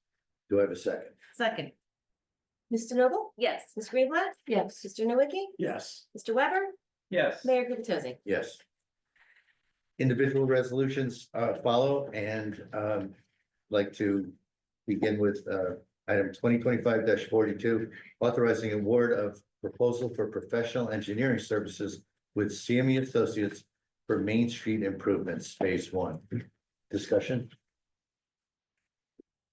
C: Do I have a second?
B: Second,
A: Mr. Noble?
F: Yes.
A: Ms. Greenblatt?
F: Yes.
A: Mr. Nowicki?
J: Yes.
A: Mr. Weber?
E: Yes.
A: Mayor Gubatose?
C: Yes. Individual resolutions follow and like to begin with item 2025-42, authorizing award of proposal for professional engineering services with CME Associates for Main Street improvements, phase 1. Discussion?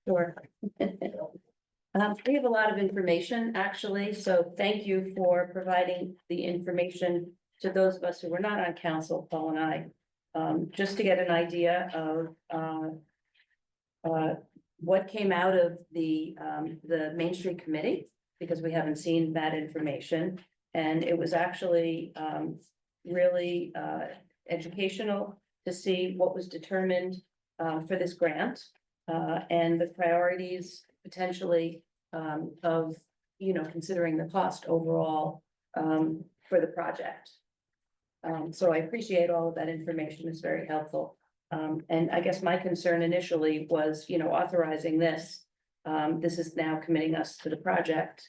F: Sure. We have a lot of information, actually, so thank you for providing the information to those of us who were not on council, Paul and I. Just to get an idea of what came out of the Main Street Committee, because we haven't seen that information. And it was actually really educational to see what was determined for this grant and the priorities potentially of, considering the cost overall for the project. So I appreciate all of that information. It's very helpful. And I guess my concern initially was, authorizing this. This is now committing us to the project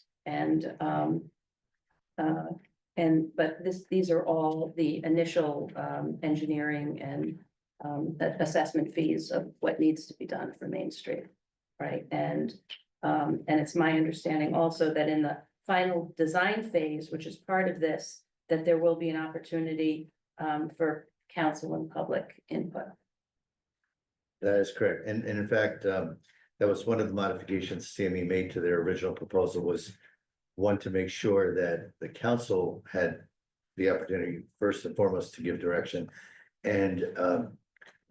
F: but these are all the initial engineering and assessment fees of what needs to be done for Main Street. Right, and it's my understanding also that in the final design phase, which is part of this, that there will be an opportunity for council and public input.
C: That is correct. And in fact, that was one of the modifications CME made to their original proposal was one to make sure that the council had the opportunity first and foremost to give direction. And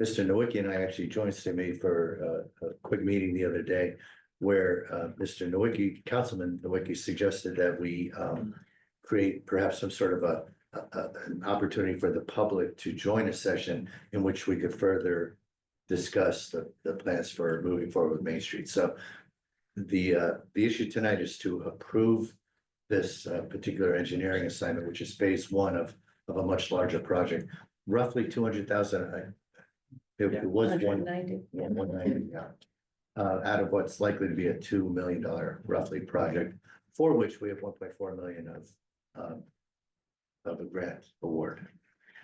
C: Mr. Nowicki and I actually joined CME for a quick meeting the other day where Mr. Nowicki, Councilman Nowicki, suggested that we create perhaps some sort of an opportunity for the public to join a session in which we could further discuss the plans for moving forward with Main Street. So the issue tonight is to approve this particular engineering assignment, which is phase 1 of a much larger project, roughly 200,000. It was
F: 190, yeah.
C: 190, yeah. Out of what's likely to be a $2 million roughly project, for which we have 1.4 million of a grant award.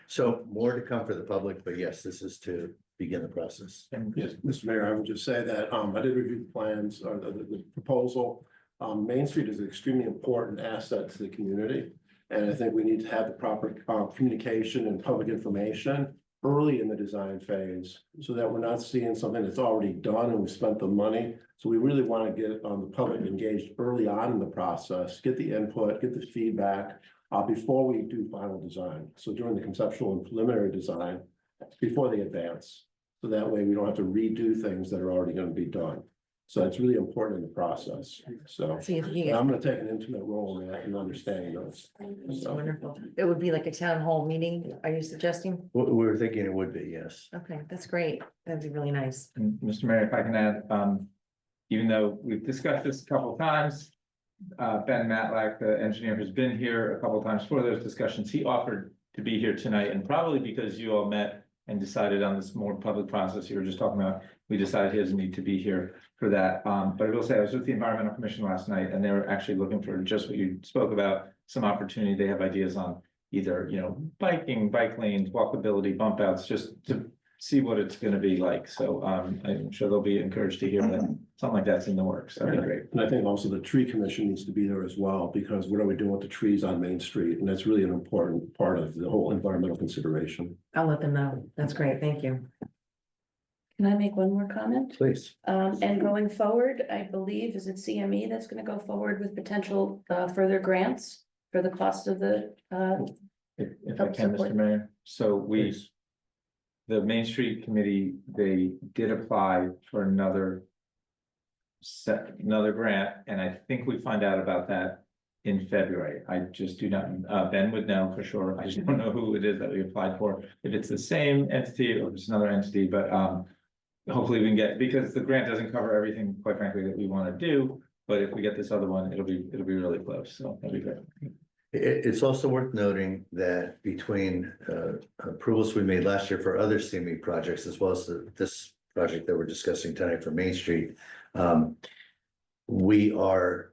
C: So more to come for the public, but yes, this is to begin the process.
J: And yes, Mr. Mayor, I would just say that I did review the plans or the proposal. Main Street is an extremely important asset to the community. And I think we need to have the proper communication and public information early in the design phase so that we're not seeing something that's already done and we spent the money. So we really want to get the public engaged early on in the process, get the input, get the feedback before we do final design. So during the conceptual and preliminary design, before they advance. So that way we don't have to redo things that are already going to be done. So it's really important in the process, so.
A: See if you
J: And
A: get,
J: I'm gonna take an intimate role in that and understanding those.
A: that's
J: So,
A: wonderful. It would be like a town hall meeting, are you suggesting?
C: We were thinking it would be, yes.
A: Okay, that's great. That'd be really nice.
E: And Mr. Mayor, if I can add, even though we've discussed this a couple of times. Ben Matlack, the engineer, has been here a couple of times for those discussions. He offered to be here tonight, and probably because you all met and decided on this more public process you were just talking about, we decided he doesn't need to be here for that. But I will say, I was with the Environmental Commission last night, and they were actually looking for just what you spoke about, some opportunity. They have ideas on either, biking, bike lanes, walkability, bump outs, just to see what it's gonna be like. So, I'm sure they'll be encouraged to hear that something like that's in the works. That'd be great.
J: and I think also the tree commission needs to be there as well, because what are we doing with the trees on Main Street? And that's really an important part of the whole environmental consideration.
A: I'll let them know. That's great. Thank you.
F: Can I make one more comment?
C: Please.
F: And going forward, I believe, is it CME that's gonna go forward with potential, further grants for the cost of the,
E: If I can, Mr. Mayor, so
C: Please.
E: the Main Street Committee, they did apply for another grant, and I think we find out about that in February. I just do not, Ben would know for sure. I just don't know who it is that we applied for, if it's the same entity or if it's another entity, but, hopefully we can get, because the grant doesn't cover everything, quite frankly, that we want to do, but if we get this other one, it'll be really close, so that'd be great.
C: It's also worth noting that between approvals we made last year for other CME projects, as well as this project that we're discussing tonight for Main Street, we are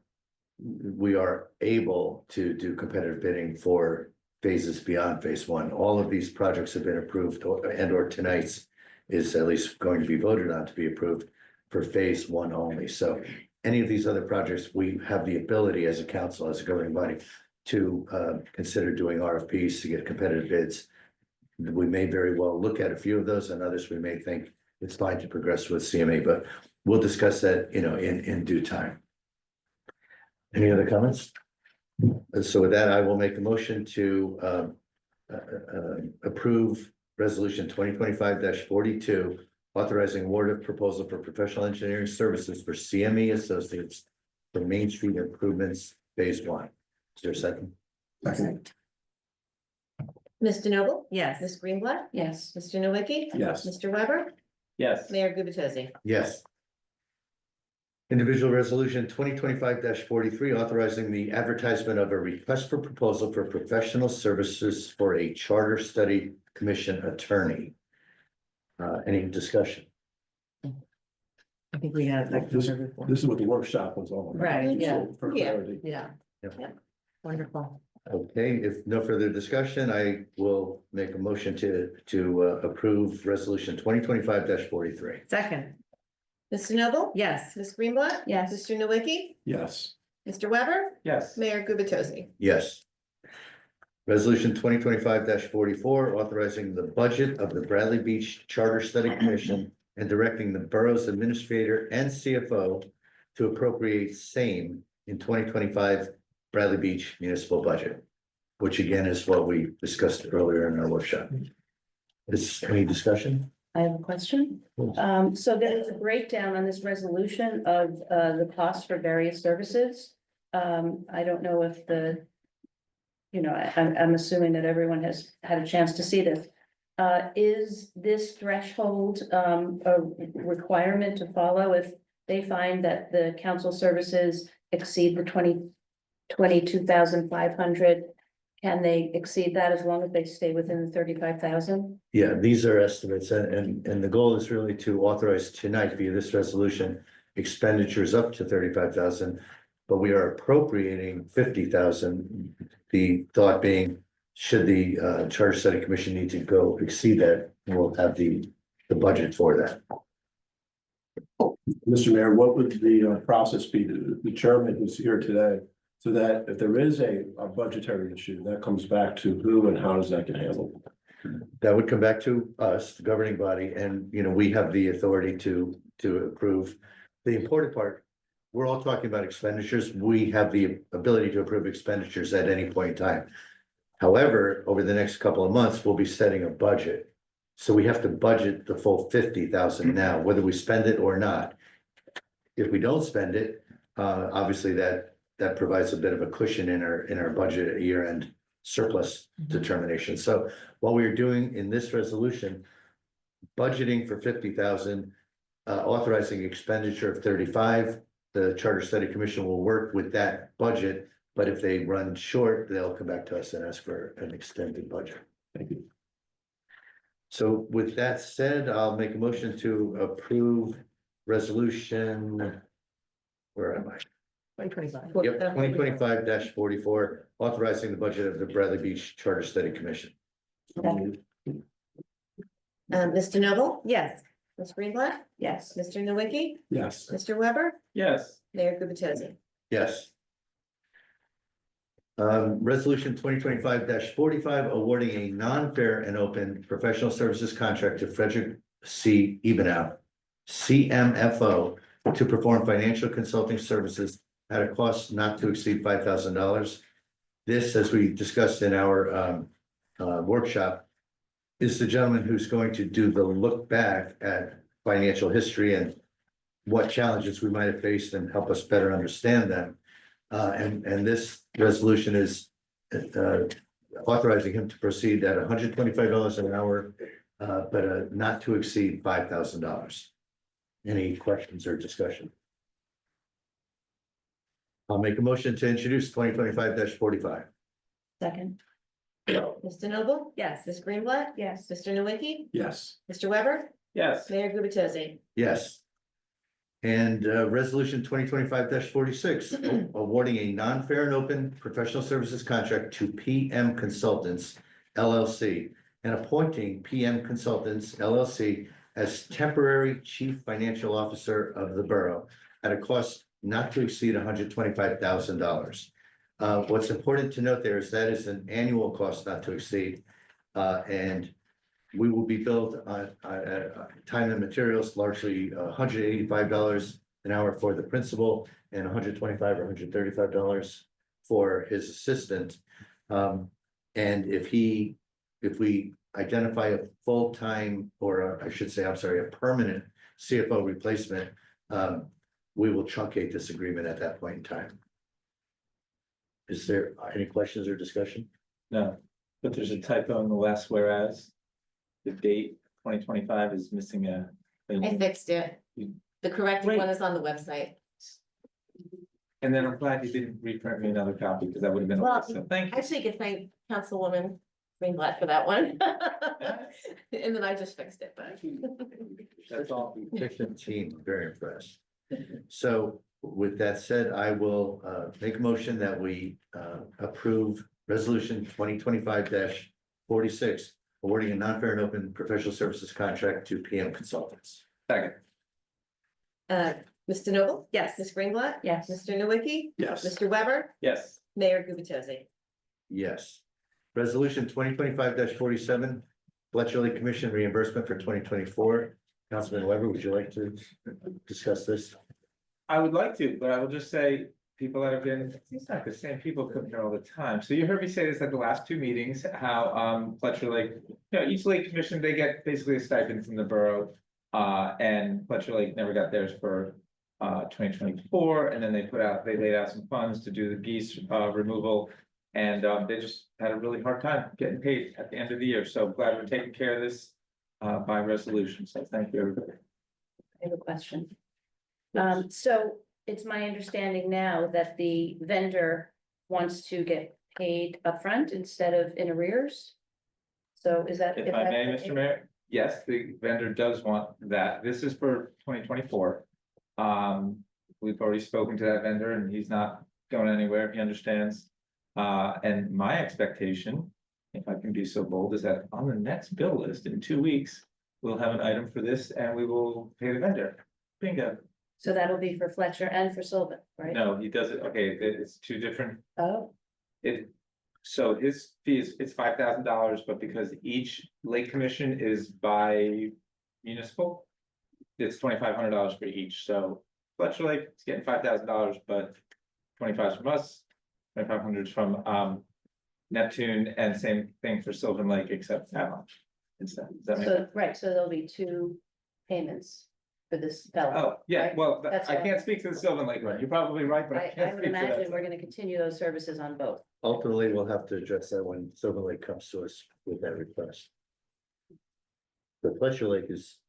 C: able to do competitive bidding for phases beyond phase one. All of these projects have been approved, or tonight's is at least going to be voted on to be approved for phase one only. So any of these other projects, we have the ability as a council, as a governing body, to consider doing RFPs to get competitive bids. We may very well look at a few of those, and others we may think it's fine to progress with CMA, but we'll discuss that, in due time. Any other comments? So with that, I will make a motion to approve resolution 2025-42, authorizing award of proposal for professional engineering services for CME Associates for Main Street improvements phase one. Is there a second?
J: Second.
A: Ms. DeNoble?
B: Yes.
A: Ms. Greenblatt?
F: yes.
A: Mr. Nowicki?
J: Yes.
A: Mr. Weber?
E: Yes.
A: Mayor Gubatosi?
C: Yes. Individual resolution 2025-43, authorizing the advertisement of a request for proposal for professional services for a charter study commission attorney. Any discussion?
A: I think we had that
J: This-
A: covered before.
J: This is what the workshop was all about.
A: Right, yeah.
J: So, for
A: Yeah.
J: clarity.
A: Yeah,
C: Yep.
A: wonderful.
C: Okay, if no further discussion, I will make a motion to approve resolution 2025-43.
A: Second. Ms. DeNoble?
B: Yes.
A: Ms. Greenblatt?
F: Yes.
A: Mr. Nowicki?
J: Yes.
A: Mr. Weber?
E: Yes.
A: Mayor Gubatosi?
C: Yes. Resolution 2025-44, authorizing the budget of the Bradley Beach Charter Study Commission and directing the borough's administrator and CFO to appropriate same in 2025 Bradley Beach municipal budget, which again is what we discussed earlier in our workshop. Is any discussion?
F: I have a question. So there is a breakdown on this resolution of the cost for various services. I don't know if I'm assuming that everyone has had a chance to see this. Is this threshold a requirement to follow if they find that the council services exceed the 22,500? Can they exceed that as long as they stay within the 35,000?
C: Yeah, these are estimates and the goal is really to authorize tonight via this resolution expenditures up to 35,000. But we are appropriating 50,000. The thought being, should the Charter Study Commission need to go exceed that, we'll have the budget for that.
J: Mr. Mayor, what would the process be? The chairman is here today, so that if there is a budgetary issue, that comes back to who and how does that get handled?
C: That would come back to us, the governing body, and we have the authority to approve. The important part, we're all talking about expenditures. We have the ability to approve expenditures at any point in time. However, over the next couple of months, we'll be setting a budget. So we have to budget the full 50,000 now, whether we spend it or not. if we don't spend it, obviously that provides a bit of a cushion in our budget year-end surplus determination. So what we're doing in this resolution, budgeting for 50,000, authorizing expenditure of 35. The Charter Study Commission will work with that budget, but if they run short, they'll come back to us and ask for an extended budget. Thank you. So with that said, I'll make a motion to approve resolution. Where am I?
B: 2025.
C: Yep, 2025-44, authorizing the budget of the Bradley Beach Charter Study Commission.
B: Mr. Noble,
F: Yes.
B: Ms. Greenblatt,
F: Yes.
B: Mr. Nowicki,
J: Yes.
B: Mr. Weber,
E: Yes.
B: Mayor Gubatose.
C: Yes. Resolution 2025-45, awarding a non-fair and open professional services contract to Frederick C. Ebenow, CMFO, to perform financial consulting services at a cost not to exceed $5,000. This, as we discussed in our workshop, is the gentleman who's going to do the look back at financial history and what challenges we might have faced and help us better understand them. And this resolution is authorizing him to proceed at $125 an hour, but not to exceed $5,000. Any questions or discussion? I'll make a motion to introduce 2025-45.
F: Second.
B: Mr. Noble,
F: Yes.
B: Ms. Greenblatt,
F: Yes.
B: Mr. Nowicki,
J: Yes.
B: Mr. Weber,
E: Yes.
B: Mayor Gubatose.
C: Yes. And resolution 2025-46, awarding a non-fair and open professional services contract to PM Consultants LLC and appointing PM Consultants LLC as temporary chief financial officer of the borough at a cost not to exceed $125,000. What's important to note there is that is an annual cost not to exceed, and we will be billed on time and materials, largely $185 an hour for the principal and $125 or $135 for his assistant. And if we identify a full-time, or I should say, I'm sorry, a permanent CFO replacement, we will truncate this agreement at that point in time. Is there any questions or discussion?
E: No, but there's a typo in the last whereas. The date 2025 is missing
B: I fixed it. The corrected
E: Great.
B: one is on the website.
E: And then I'm glad you didn't reprint me another copy because that would have been,
B: Well,
E: so thank you.
B: Actually, you could thank Councilwoman Greenblatt for that one. And then I just fixed it, but.
E: That's all.
C: Efficient team, very impressed. So with that said, I will make a motion that we approve resolution 2025-46, awarding a non-fair and open professional services contract to PM Consultants.
E: Second.
B: Mr. Noble?
F: Yes.
B: Ms. Greenblatt?
F: Yes.
B: Mr. Nowicki?
J: Yes.
B: Mr. Weber?
E: Yes.
B: Mayor Gubatose.
C: Yes. Resolution 2025-47, Fletcher Lake Commission reimbursement for 2024. Councilman Weber, would you like to discuss this?
E: I would like to, but I will just say, people that have been, it's not the same people come here all the time. So you heard me say this at the last two meetings, how Fletcher Lake, each lake commission, they get basically a stipend from the borough. And Fletcher Lake never got theirs for 2024, and then they laid out some funds to do the geese removal. And they just had a really hard time getting paid at the end of the year. So glad we're taking care of this by resolution. So thank you, everybody.
F: I have a question. So it's my understanding now that the vendor wants to get paid upfront instead of in arrears. So is that?
E: If I may, Mr. Mayor, yes, the vendor does want that. This is for 2024. We've already spoken to that vendor and he's not going anywhere. He understands. And my expectation, if I can be so bold, is that on the next bill list in 2 weeks, we'll have an item for this and we will pay the vendor. Bingo.
F: So that'll be for Fletcher and for Sylvan, right?
E: No, he does it. Okay, it's two different.
F: Oh,
E: So his fee it's $5,000, but because each lake commission is by municipal, it's $2,500 for each. So Fletcher Lake is getting $5,000, but 25 from us, 2,500 from Neptune, and same thing for Sylvan Lake, except Avalon instead. Does that make sense?
F: so, right, so there'll be two payments. for this fellow.
E: Oh, yeah,
F: right?
E: well,
F: That's
E: I
F: all.
E: can't speak to the Sylvan Lake one. You're probably right, but I
F: I
E: can't
F: would
E: speak to
F: imagine
E: that.
F: we're gonna continue those services on both.
C: Ultimately, we'll have to address that when Silver Lake comes to us with that request. The Fletcher Lake is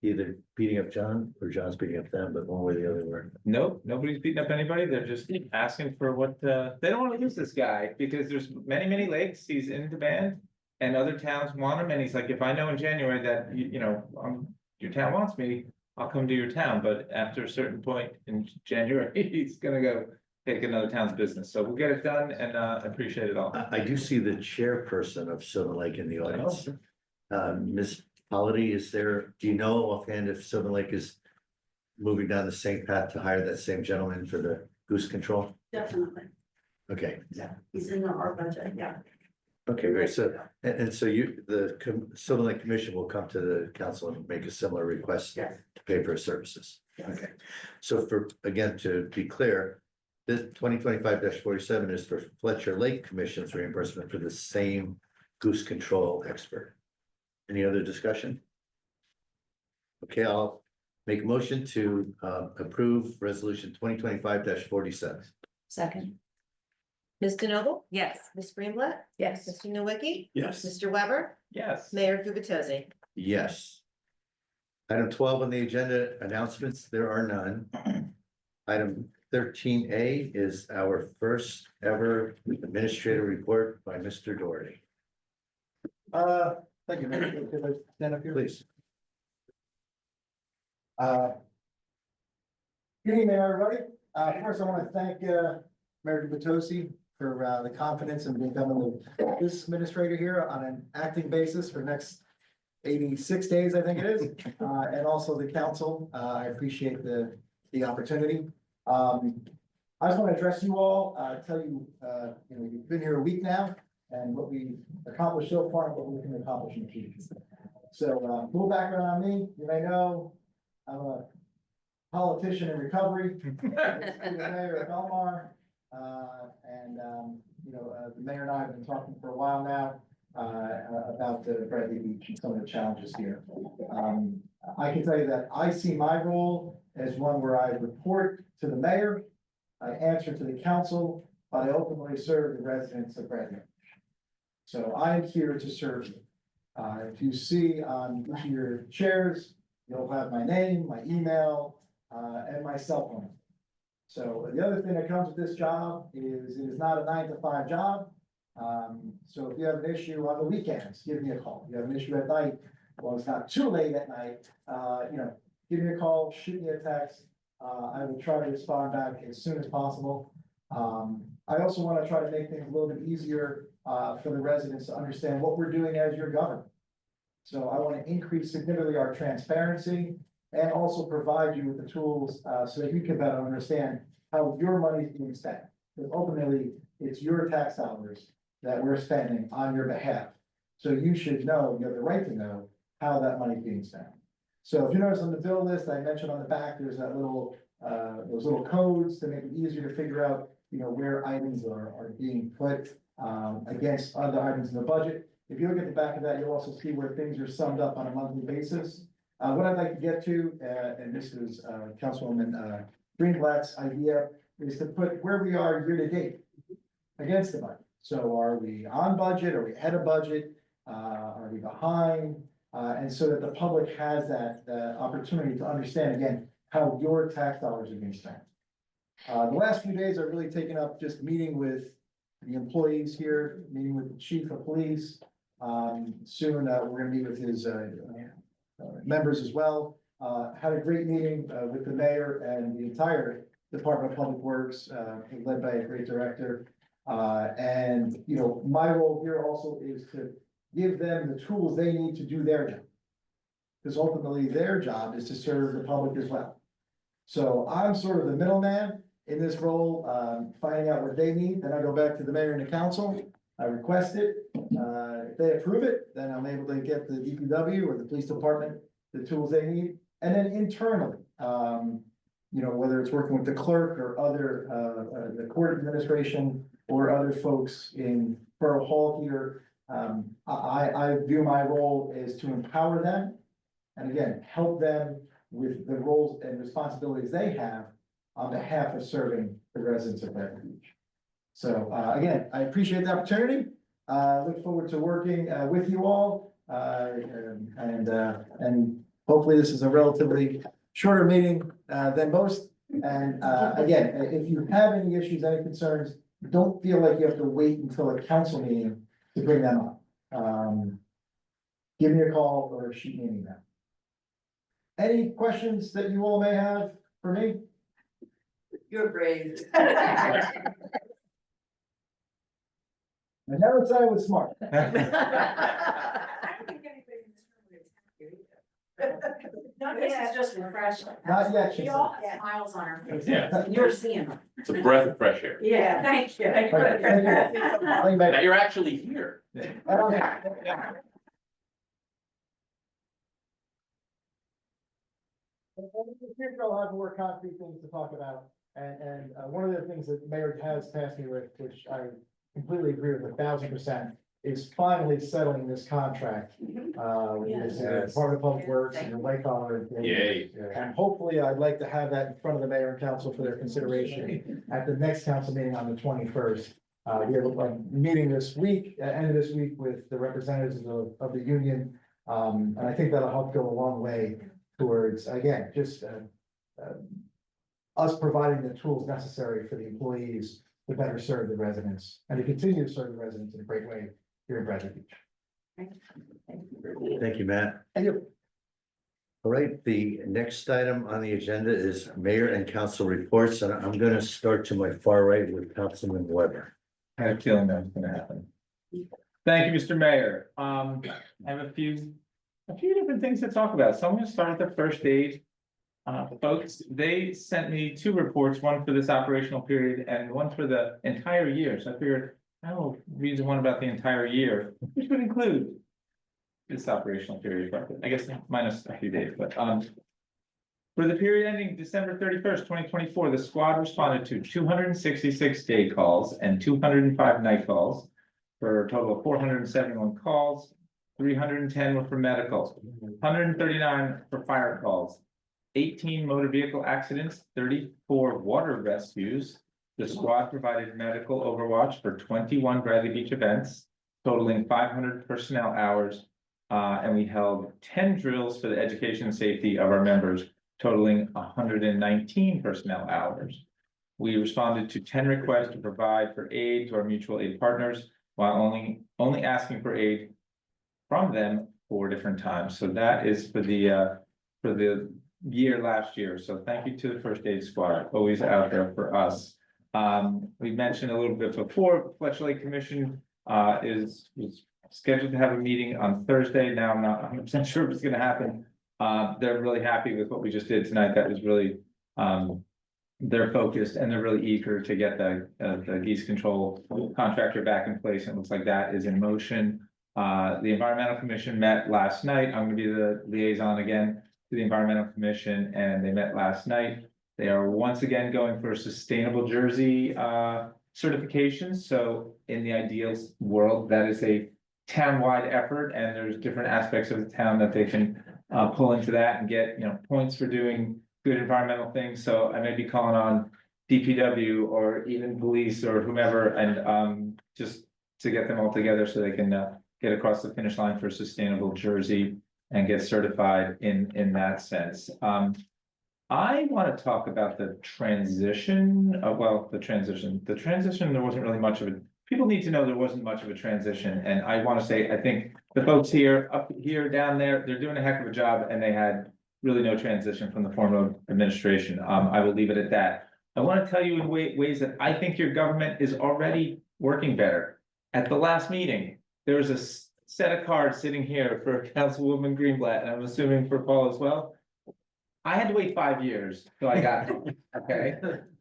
C: either beating up John or John's beating up them, but one way or the other way.
E: Nope, nobody's beating up anybody. They're just asking for what, they don't wanna lose this guy because there's many lakes. He's in demand. And other towns want him and he's like, if I know in January that, your town wants me, I'll come to your town. But after a certain point in January, he's gonna go take another town's business. So we'll get it done and, appreciate it all.
C: I do see the chairperson of Silver Lake in the audience. Ms. Polity, is there, do you know offhand if Silver Lake is moving down the same path to hire that same gentleman for the goose control?
H: Definitely,
C: Okay,
H: yeah, he's in our budget, yeah.
C: okay, great. So, and so Silver Lake Commission will come to the council and make a similar request
H: Yes.
C: to pay for his services.
H: Yes.
C: Okay, so again, to be clear, this 2025-47 is for Fletcher Lake Commission's reimbursement for the same goose control expert. Any other discussion? Okay, I'll make a motion to approve resolution 2025-47.
F: Second,
A: Ms. DeNoble?
F: yes.
A: Ms. Greenblatt?
F: Yes.
A: Mr. Nowicki?
J: Yes.
A: Mr. Weber?
E: Yes.
A: Mayor Gubatosi?
C: Yes. Item 12 on the agenda, announcements, there are none. Item 13A is our first ever administrative report by Mr. Doherty.
K: Thank you, Mayor. Could I stand up here?
C: Please.
K: Good evening, everybody. First, I want to thank Mayor Gubatosi for the confidence in becoming the business administrator here on an acting basis for next 86 days, I think it is. And also the council. I appreciate the opportunity. I just want to address you all, tell you, you've been here a week now and what we accomplished so far and what we can accomplish in the future. So, a little background on me, you may know, I'm a politician in recovery. The mayor of Belmar, the mayor and I have been talking for a while now, about the Bradley Beach and some of the challenges here. I can tell you that I see my role as one where I report to the mayor, I answer to the council, but I ultimately serve the residents of Bradley Beach. So I am here to serve you. If you see on each of your chairs, you'll have my name, my email, and my cell phone. So the other thing that comes with this job is it is not a 9-to-5 job. So if you have an issue on the weekends, give me a call. If you have an issue at night, well, it's not too late at night, give me a call, shoot me a text. I will try to respond back as soon as possible. I also want to try to make things a little bit easier for the residents to understand what we're doing as your government. So I want to increase significantly our transparency and also provide you with the tools so that you can better understand how your money is being spent. Because ultimately, it's your tax dollars that we're spending on your behalf. So you should know, you have the right to know how that money is being spent. So if you notice on the bill list, I mentioned on the back, there's that little, those little codes to make it easier to figure out, where items are being put against other items in the budget. If you look at the back of that, you'll also see where things are summed up on a monthly basis. What I'd like to get to, and this is Councilwoman Greenblatt's idea, is to put where we are year to date against the budget. So are we on budget? Are we ahead of budget? Are we behind? And so that the public has that opportunity to understand again how your tax dollars are being spent. The last few days I've really taken up just meeting with the employees here, meeting with the chief of police. Soon we're gonna meet with his members as well. Had a great meeting with the mayor and the entire Department of Public Works, led by a great director. My role here also is to give them the tools they need to do their job. Because ultimately their job is to serve the public as well. So I'm sort of the middleman in this role, finding out what they need, then I go back to the mayor and the council, I request it. If they approve it, then I'm able to get the DPW or the police department the tools they need. And then internally, whether it's working with the clerk or other, the court administration or other folks in Borough Hall here, I view my role as to empower them and again, help them with the roles and responsibilities they have on behalf of serving the residents of Brighton Beach. So, again, I appreciate the opportunity. Look forward to working, with you all. And hopefully this is a relatively shorter meeting, than most. And, again, if you have any issues, any concerns, don't feel like you have to wait until a council meeting to bring them up. Give me a call or shoot me an email. Any questions that you all may have for me?
A: You're brave.
K: I never said I was smart.
A: I don't think anybody in this room would attack you either.
I: No, this is just refreshing.
K: Not yet, she
I: We
K: said.
I: all have smiles on our faces.
D: Yeah.
I: You're seeing them.
D: It's a breath of fresh air.
I: Yeah, thank you.
K: Thank you. Thank you, Mayor.
D: Now you're actually here.
K: Okay. Here's I'll have more concrete things to talk about, and one of the things that the mayor has tasked me with, which I completely agree with 1,000%, is finally settling this contract. With the Department of Public Works and the white collar.
D: Yay.
K: And hopefully, I'd like to have that in front of the mayor and council for their consideration at the next council meeting on the 21st. We have a meeting this week, end of this week, with the representatives of the union. And I think that'll help go a long way towards, again, just us providing the tools necessary for the employees to better serve the residents and to continue to serve the residents in a great way here in Brighton Beach.
C: Thank you, Matt.
K: Thank you.
C: All right, the next item on the agenda is mayor and council reports, and I'm gonna start to my far right with Councilman Weber.
E: I have a feeling that's gonna happen. Thank you, Mr. Mayor. I have a few different things to talk about. So I'm gonna start with the first aid. Folks, they sent me 2 reports, one for this operational period and one for the entire year. So I figured I will read the one about the entire year, which would include this operational period, but I guess minus a few days, but, for the period ending December 31st, 2024, the squad responded to 266 day calls and 205 night calls for a total of 471 calls. 310 were for medical, 139 for fire calls, 18 motor vehicle accidents, 34 water rescues. The squad provided medical overwatch for 21 Bradley Beach events, totaling 500 personnel hours. And we held 10 drills for the education and safety of our members, totaling 119 personnel hours. We responded to 10 requests to provide for aid to our mutual aid partners, while only asking for aid from them 4 different times. So that is for the year last year. So thank you to the first aid squad, always out there for us. We mentioned a little bit before, Fletcher Lake Commission is scheduled to have a meeting on Thursday. Now I'm not 100% sure if it's gonna happen. They're really happy with what we just did tonight. That was really, they're focused and they're really eager to get the geese control contractor back in place. And it looks like that is in motion. The Environmental Commission met last night. I'm gonna be the liaison again to the Environmental Commission, and they met last night. They are once again going for a sustainable Jersey certification. So in the ideal world, that is a town-wide effort, and there's different aspects of the town that they can pull into that and get, points for doing good environmental things. So I may be calling on DPW or even police or whomever, and just to get them all together so they can get across the finish line for sustainable Jersey and get certified in that sense. I want to talk about the transition, the transition, there wasn't really much of a, people need to know there wasn't much of a transition. And I want to say, I think the folks here, up here, down there, they're doing a heck of a job, and they had really no transition from the former administration. I will leave it at that. I want to tell you in ways that I think your government is already working better. At the last meeting, there was a set of cards sitting here for Councilwoman Greenblatt, and I'm assuming for Paul as well. I had to wait 5 years till I got them, okay?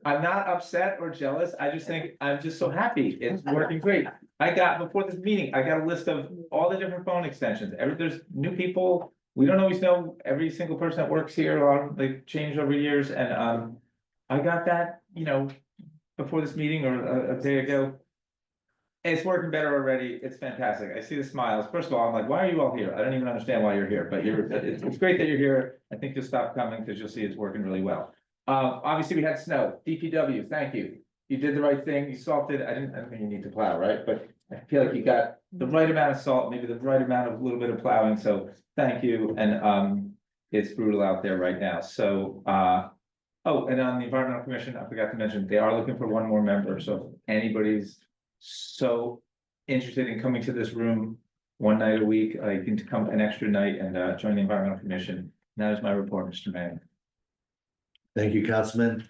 E: I'm not upset or jealous. I just think I'm just so happy. It's working great. Before this meeting, I got a list of all the different phone extensions. There's new people. We don't always know every single person that works here. They change over years, and I got that, before this meeting or a day ago. It's working better already. It's fantastic. I see the smiles. First of all, I'm like, why are you all here? I don't even understand why you're here, but it's great that you're here. I think you'll stop coming because you'll see it's working really well. Obviously, we had snow. DPW, thank you. You did the right thing. You salted. I don't think you need to plow, right? But I feel like you got the right amount of salt, maybe the right amount of little bit of plowing. So thank you. And it's brutal out there right now. So oh, and on the Environmental Commission, I forgot to mention, they are looking for one more member. So if anybody's so interested in coming to this room one night a week, you can come an extra night and join the Environmental Commission. And that is my report, Mr. Mayor.
C: Thank you, Councilman.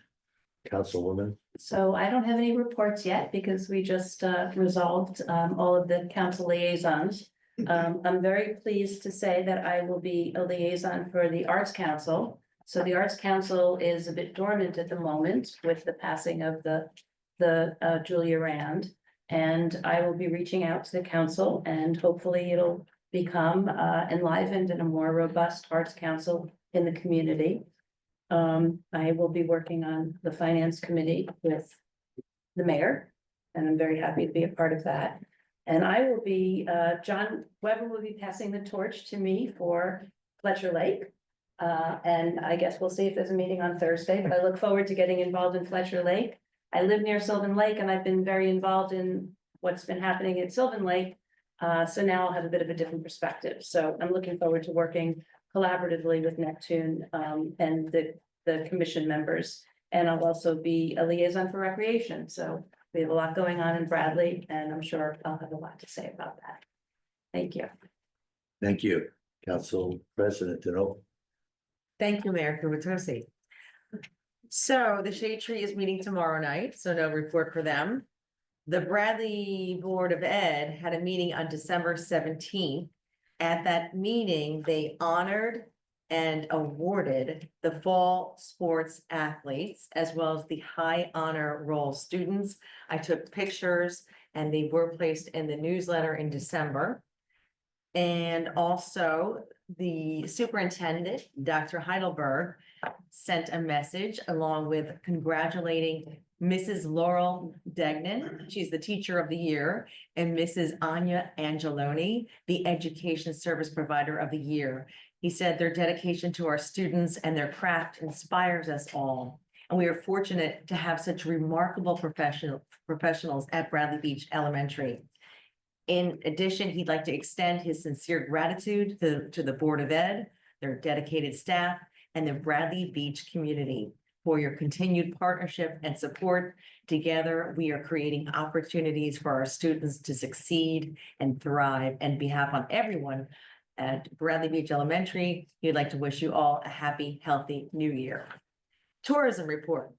C: Councilwoman.
F: So I don't have any reports yet because we just resolved all of the council liaisons. I'm very pleased to say that I will be a liaison for the Arts Council. So the Arts Council is a bit dormant at the moment with the passing of the Julia Rand. And I will be reaching out to the council and hopefully it'll become enlivened and a more robust Arts Council in the community. I will be working on the Finance Committee with the mayor, and I'm very happy to be a part of that. And I will be, John Weber will be passing the torch to me for Fletcher Lake. And I guess we'll see if there's a meeting on Thursday, but I look forward to getting involved in Fletcher Lake. I live near Sylvan Lake and I've been very involved in what's been happening at Sylvan Lake. So now I'll have a bit of a different perspective. So I'm looking forward to working collaboratively with Neptune and the commission members. And I'll also be a liaison for recreation. So we have a lot going on in Bradley and I'm sure I'll have a lot to say about that. Thank you.
C: Thank you, Council President Denote.
B: Thank you, Mayor Kubatowski. So the Shade Tree is meeting tomorrow night, so no report for them. The Bradley Board of Ed had a meeting on December 17th. At that meeting, they honored and awarded the fall sports athletes as well as the high honor roll students. I took pictures and they were placed in the newsletter in December. And also the superintendent, Dr. Heidelberg, sent a message along with congratulating Mrs. Laurel Degnan, she's the teacher of the year, and Mrs. Anya Angeloni, the education service provider of the year. He said their dedication to our students and their craft inspires us all. And we are fortunate to have such remarkable professionals at Bradley Beach Elementary. In addition, he'd like to extend his sincere gratitude to the Board of Ed, their dedicated staff, and the Bradley Beach community for your continued partnership and support. Together, we are creating opportunities for our students to succeed and thrive. And on behalf of everyone at Bradley Beach Elementary, he'd like to wish you all a happy, healthy new year. Tourism report.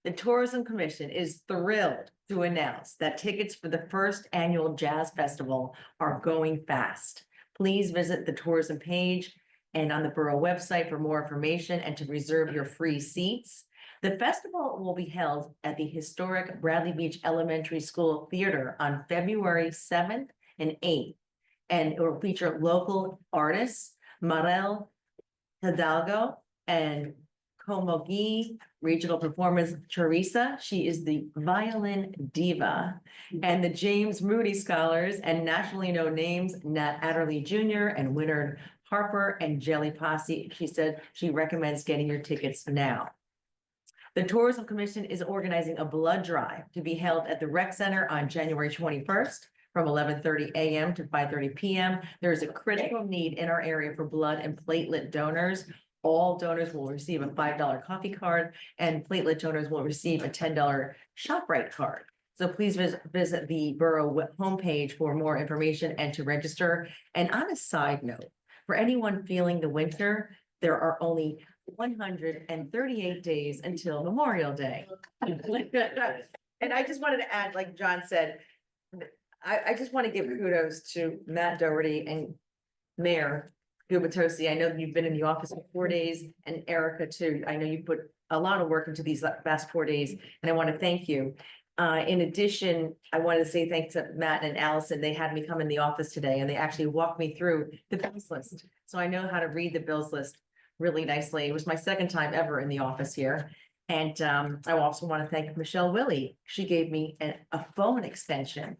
B: The Tourism Commission is thrilled to announce that tickets for the first annual Jazz Festival are going fast. Please visit the tourism page and on the borough website for more information and to reserve your free seats. The festival will be held at the historic Bradley Beach Elementary School Theater on February 7th and 8th. And it will feature local artists, Marel Hidalgo and Komogi regional performance, Teresa. She is the violin diva. And the James Moody Scholars and nationally known names, Nat Adderley Jr. and Willard Harper and Jelly Posse. She said she recommends getting your tickets now. The Tourism Commission is organizing a blood drive to be held at the Rec Center on January 21st from 11:30 a.m. to 5:30 p.m. There is a critical need in our area for blood and platelet donors. All donors will receive a $5 coffee card and platelet donors will receive a $10 ShopRite card. So please visit the borough homepage for more information and to register. And on a side note, for anyone feeling the winter, there are only 138 days until Memorial Day. And I just wanted to add, like John said, I just want to give kudos to Matt Doherty and Mayor Gubatosi. I know you've been in the office for 4 days, and Erica too. I know you put a lot of work into these past 4 days, and I want to thank you. In addition, I wanted to say thanks to Matt and Allison. They had me come in the office today and they actually walked me through the bills list. So I know how to read the bills list really nicely. It was my second time ever in the office here. And I also want to thank Michelle Willie. She gave me a phone extension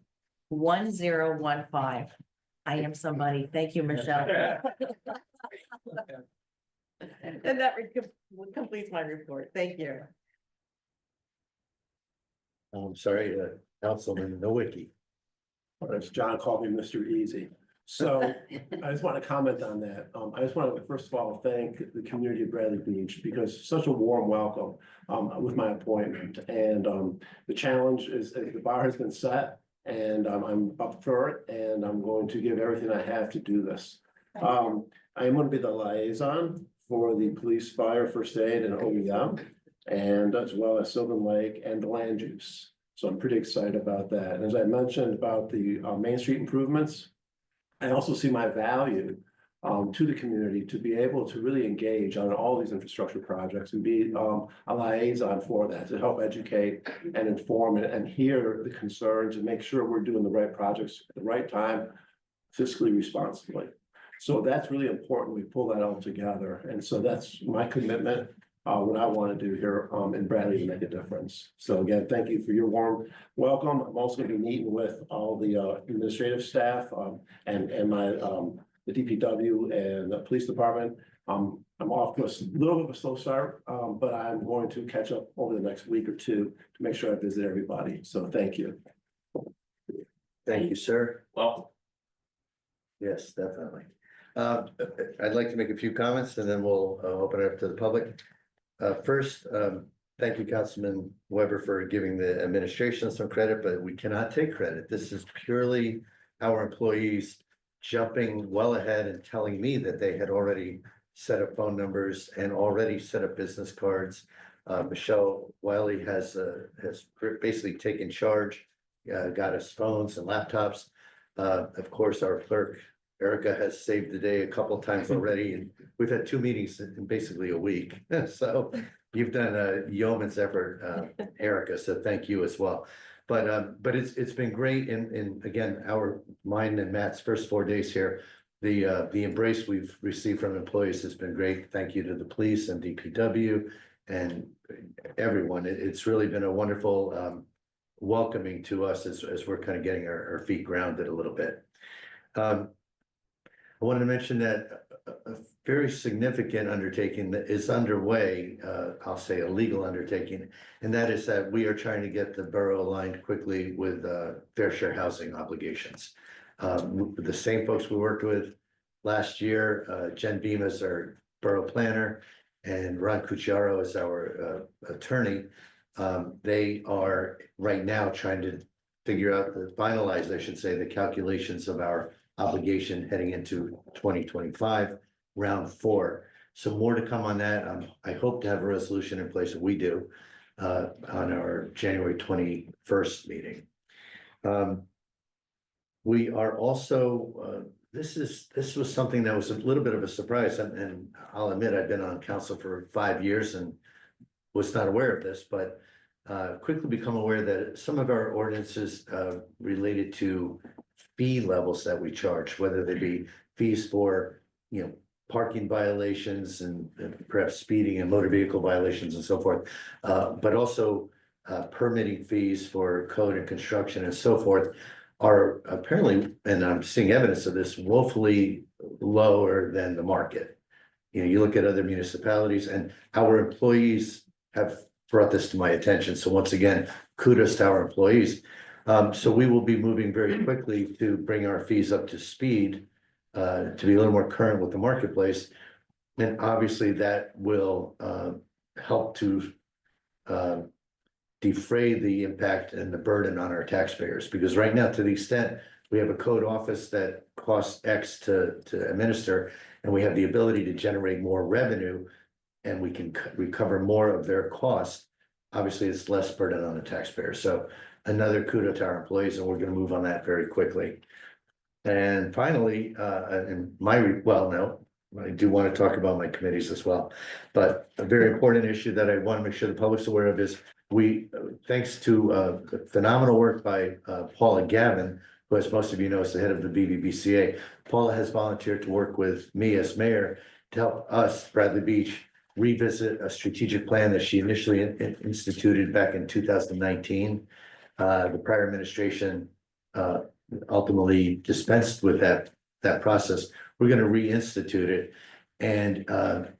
B: 1015. I am somebody. Thank you, Michelle. And that completes my report. Thank you.
C: I'm sorry, Councilman Nowicki.
J: As John called me Mr. Easy. So I just want to comment on that. I just want to, first of all, thank the community of Bradley Beach because such a warm welcome with my appointment. And the challenge is the bar has been set and I'm up for it and I'm going to give everything I have to do this. I am going to be the liaison for the police, fire, first aid and OEM, and as well as Sylvan Lake and the land use. So I'm pretty excited about that. And as I mentioned about the Main Street improvements, I also see my value to the community to be able to really engage on all these infrastructure projects and be a liaison for that to help educate and inform and hear the concerns and make sure we're doing the right projects at the right time, fiscally responsibly. So that's really important. We pull that all together. And so that's my commitment, what I want to do here in Bradley to make a difference. So again, thank you for your warm welcome. I'm also going to be meeting with all the administrative staff and my the DPW and the police department. I'm off to a little bit of a slow start, but I'm going to catch up over the next week or two to make sure I visit everybody. So thank you.
C: Thank you, sir.
D: Well,
C: Yes, definitely. I'd like to make a few comments and then we'll open it up to the public. First, thank you, Councilman Weber, for giving the administration some credit, but we cannot take credit. This is purely our employees jumping well ahead and telling me that they had already set up phone numbers and already set up business cards. Michelle Wiley has basically taken charge, got us phones and laptops. Of course, our clerk, Erica, has saved the day a couple of times already, and we've had 2 meetings in basically a week. So you've done a yeoman's effort, Erica, so thank you as well. But it's been great in again, mine and Matt's first 4 days here. The embrace we've received from employees has been great. Thank you to the police and DPW and everyone. It's really been a wonderful welcoming to us as we're kind of getting our feet grounded a little bit. I wanted to mention that a very significant undertaking that is underway, I'll say a legal undertaking, and that is that we are trying to get the borough aligned quickly with fair share housing obligations. The same folks we worked with last year, Jen Beam is our borough planner and Ron Cucciaro is our attorney. They are right now trying to figure out finalize, I should say, the calculations of our obligation heading into 2025, round 4. So more to come on that. I hope to have a resolution in place, we do, on our January 21st meeting. We are also, this was something that was a little bit of a surprise, and I'll admit I've been on council for 5 years and was not aware of this, but quickly become aware that some of our ordinances related to fee levels that we charge, whether they be fees for, parking violations and perhaps speeding and motor vehicle violations and so forth, but also permitting fees for code and construction and so forth are apparently, and I'm seeing evidence of this, woefully lower than the market. You look at other municipalities and our employees have brought this to my attention. So once again, kudos to our employees. So we will be moving very quickly to bring our fees up to speed, to be a little more current with the marketplace. And obviously that will help to defray the impact and the burden on our taxpayers. Because right now, to the extent we have a code office that costs X to administer, and we have the ability to generate more revenue, and we can recover more of their costs, obviously it's less burden on the taxpayer. So another kudo to our employees, and we're going to move on that very quickly. And finally, I do want to talk about my committees as well, but a very important issue that I want to make sure the public's aware of is thanks to phenomenal work by Paula Gavin, who, as most of you know, is the head of the BVBCA. Paula has volunteered to work with me as mayor to help us, Bradley Beach, revisit a strategic plan that she initially instituted back in 2019. The prior administration ultimately dispensed with that process. We're gonna reinstitute it. And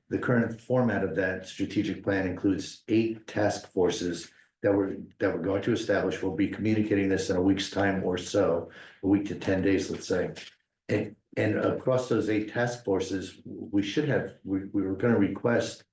C: the current format of that strategic plan includes 8 task forces that we're going to establish. We'll be communicating this in a week's time or so, a week to 10 days, let's say. And across those 8 task forces, we were gonna request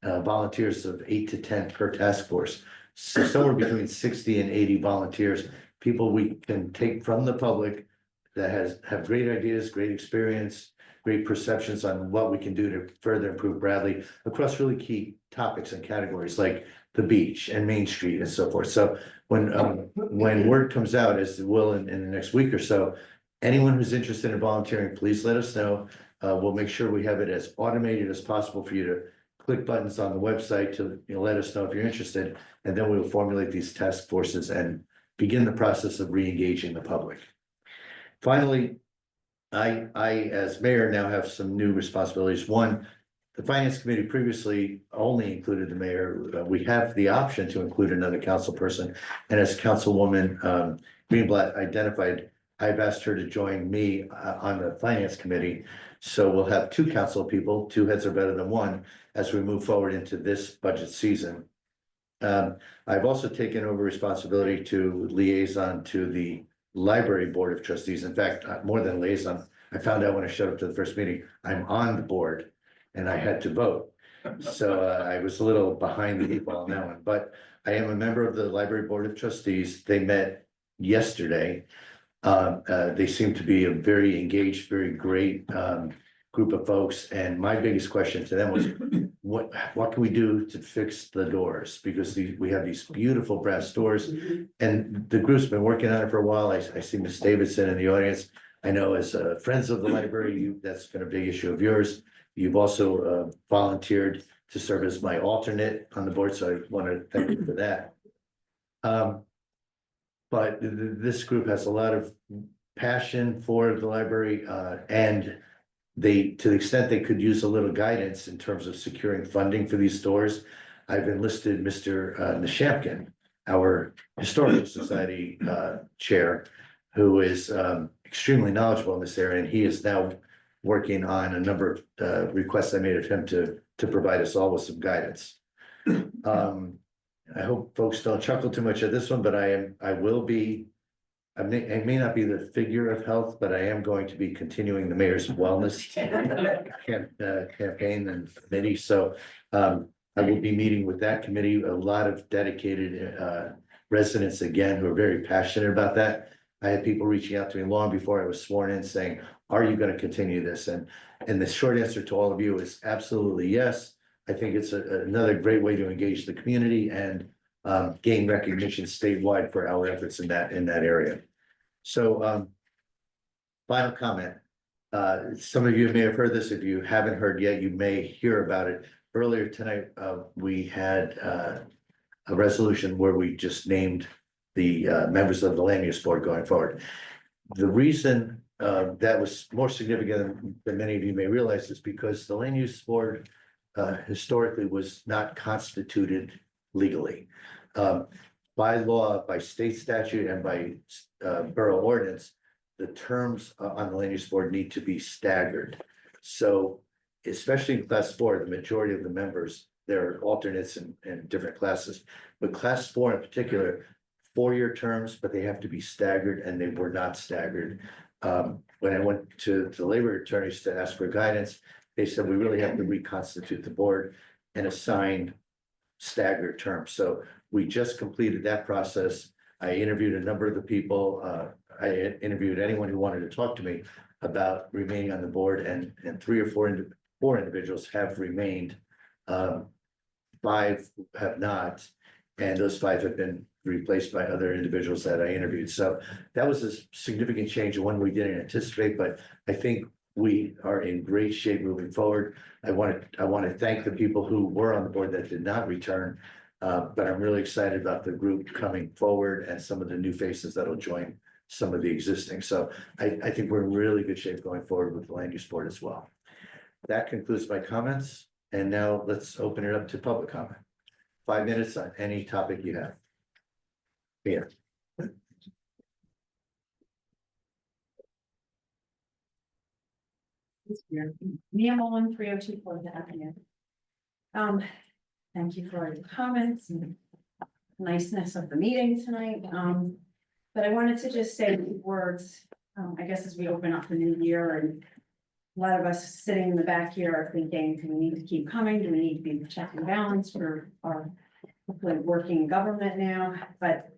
C: volunteers of 8 to 10 per task force. So somewhere between 60 and 80 volunteers, people we can take from the public that have great ideas, great experience, great perceptions on what we can do to further improve Bradley across really key topics and categories like the beach and Main Street and so forth. So when word comes out, as it will in the next week or so, anyone who's interested in volunteering, please let us know. We'll make sure we have it as automated as possible for you to click buttons on the website to let us know if you're interested. And then we'll formulate these task forces and begin the process of re-engaging the public. Finally, I, as mayor, now have some new responsibilities. One, the finance committee previously only included the mayor. We have the option to include another council person. And as Councilwoman Greenblatt identified, I've asked her to join me on the finance committee. So we'll have 2 council people, 2 heads are better than 1, as we move forward into this budget season. I've also taken over responsibility to liaison to the library board of trustees. In fact, more than liaison, I found out when I showed up to the first meeting, I'm on the board and I had to vote. So I was a little behind the 8 ball on that one, but I am a member of the library board of trustees. They met yesterday. They seem to be a very engaged, very great group of folks. And my biggest question to them was, what can we do to fix the doors? Because we have these beautiful brass doors, and the group's been working on it for a while. I see Miss Davidson in the audience. I know as friends of the library, that's been a big issue of yours. You've also volunteered to serve as my alternate on the board, so I want to thank you for that. But this group has a lot of passion for the library, and to the extent they could use a little guidance in terms of securing funding for these stores. I've enlisted Mr. Nishampkin, our Historical Society chair, who is extremely knowledgeable in this area, and he is now working on a number of requests I made of him to provide us all with some guidance. I hope folks don't chuckle too much at this one, but I may not be the figure of health, but I am going to be continuing the mayor's wellness campaign and committee. So I will be meeting with that committee, a lot of dedicated residents again, who are very passionate about that. I had people reaching out to me long before I was sworn in saying, are you going to continue this? And the short answer to all of you is absolutely yes. I think it's another great way to engage the community and gain recognition statewide for our efforts in that area. So final comment. Some of you may have heard this. If you haven't heard yet, you may hear about it. Earlier tonight, we had a resolution where we just named the members of the land use board going forward. The reason that was more significant than many of you may realize is because the land use board historically was not constituted legally. By law, by state statute, and by borough ordinance, the terms on the land use board need to be staggered. So especially in class 4, the majority of the members, there are alternates in different classes, but class 4 in particular, 4-year terms, but they have to be staggered, and they were not staggered. When I went to the labor attorneys to ask for guidance, they said we really have to reconstitute the board and assign staggered terms. So we just completed that process. I interviewed a number of the people. I interviewed anyone who wanted to talk to me about remaining on the board, and 3 or 4 individuals have remained. 5 have not, and those 5 have been replaced by other individuals that I interviewed. So that was a significant change, and one we didn't anticipate, but I think we are in great shape moving forward. I want to thank the people who were on the board that did not return, but I'm really excited about the group coming forward and some of the new faces that'll join some of the existing. So I think we're in really good shape going forward with the land use board as well. That concludes my comments, and now let's open it up to public comment. 5 minutes on any topic you have. Yeah.
I: Mia Mullen, 302 Fourth Avenue. Thank you for your comments and niceness of the meeting tonight. But I wanted to just say a few words, I guess, as we open up the new year, and a lot of us sitting in the back here are thinking, do we need to keep coming? Do we need to be check and balance for our hopefully working government now? But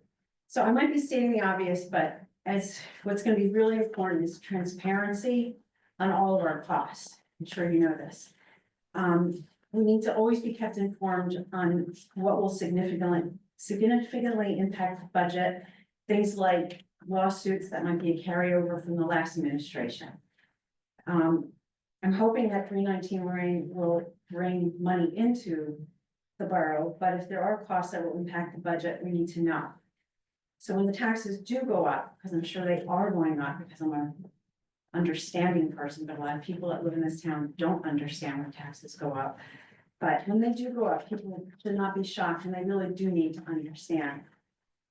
I: so I might be stating the obvious, but as what's going to be really important is transparency on all of our costs. I'm sure you know this. We need to always be kept informed on what will significantly impact the budget. Things like lawsuits that might be a carryover from the last administration. I'm hoping that 319 will bring money into the borough, but if there are costs that will impact the budget, we need to know. So when the taxes do go up, because I'm sure they are going up, because I'm an understanding person, but a lot of people that live in this town don't understand when taxes go up. But when they do go up, people should not be shocked, and they really do need to understand.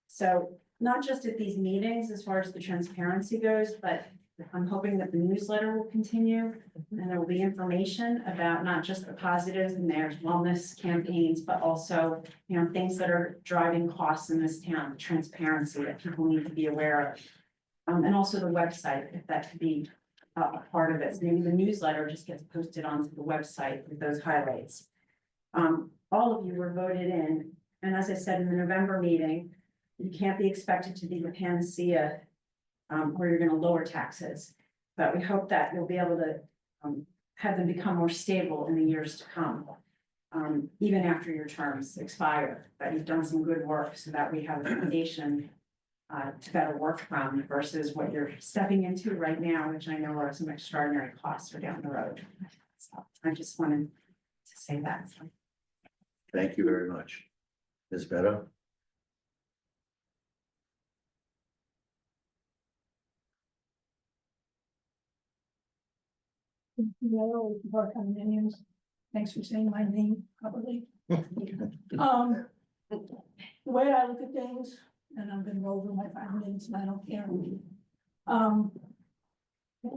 I: So not just at these meetings, as far as the transparency goes, but I'm hoping that the newsletter will continue, and there will be information about not just the positives and their wellness campaigns, but also, you know, things that are driving costs in this town, transparency that people need to be aware of. And also the website, if that could be a part of it. So maybe the newsletter just gets posted onto the website with those highlights. All of you were voted in, and as I said in the November meeting, you can't be expected to be the panacea where you're gonna lower taxes. But we hope that you'll be able to have them become more stable in the years to come. Even after your terms expire, that you've done some good work so that we have a foundation to better work from versus what you're stepping into right now, which I know are some extraordinary costs are down the road. So I just wanted to say that.
C: Thank you very much. Ms. Beto?
L: Thanks for saying my name properly. The way I look at things, and I'm gonna go over my 5 minutes and I don't care.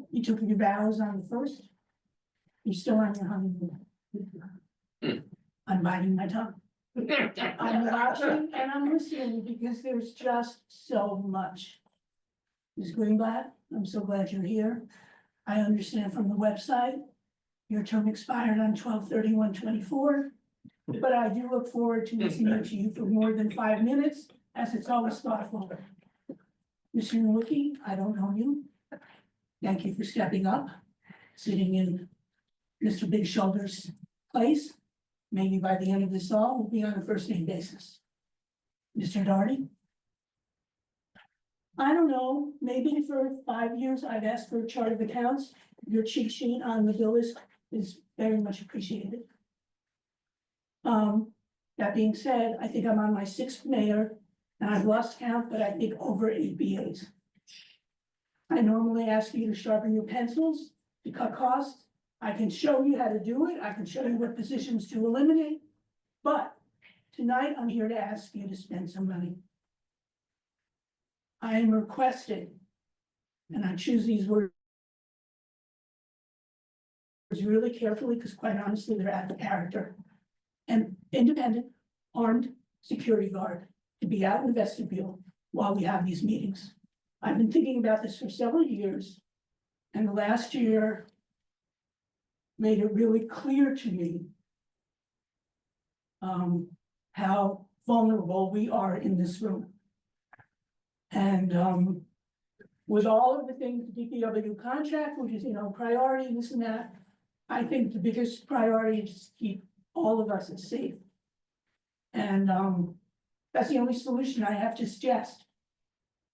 L: You took your vows on the first. You're still on your honeymoon. I'm biting my tongue. I'm watching and I'm listening because there's just so much. Ms. Greenblatt, I'm so glad you're here. I understand from the website, your term expired on 12/31/24. But I do look forward to listening to you for more than 5 minutes, as it's always thoughtful. Mr. Nowicki, I don't know you. Thank you for stepping up, sitting in Mr. Big Shoulder's place. Maybe by the end of this all, we'll be on a first name basis. Mr. Doherty? I don't know, maybe for 5 years, I've asked for a chart of accounts. Your cheat sheet on the bill list is very much appreciated. That being said, I think I'm on my 6th mayor, and I've lost count, but I think over 8 BAs. I normally ask you to sharpen your pencils, to cut costs. I can show you how to do it. I can show you what positions to eliminate. But tonight, I'm here to ask you to spend some money. I am requesting, and I choose these words really carefully, because quite honestly, they're out of character. An independent armed security guard to be out in the vestibule while we have these meetings. I've been thinking about this for several years, and the last year made it really clear to me how vulnerable we are in this room. And with all of the things, the DPW contract, which is, you know, priority, this and that, I think the biggest priority is to keep all of us safe. And that's the only solution I have to suggest.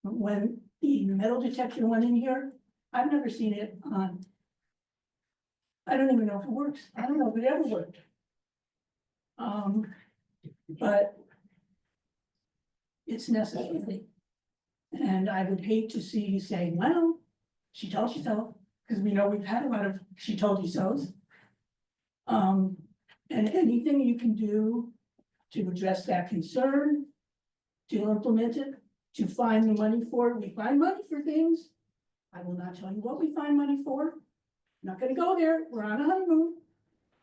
L: When the metal detector went in here, I've never seen it on. I don't even know if it works. I don't know if it ever worked. But it's necessary. And I would hate to see you say, well, she told you so, because we know we've had a lot of she told you so's. And anything you can do to address that concern, to implement it, to find the money for it. We find money for things. I will not tell you what we find money for. not gonna go there, we're on a honeymoon.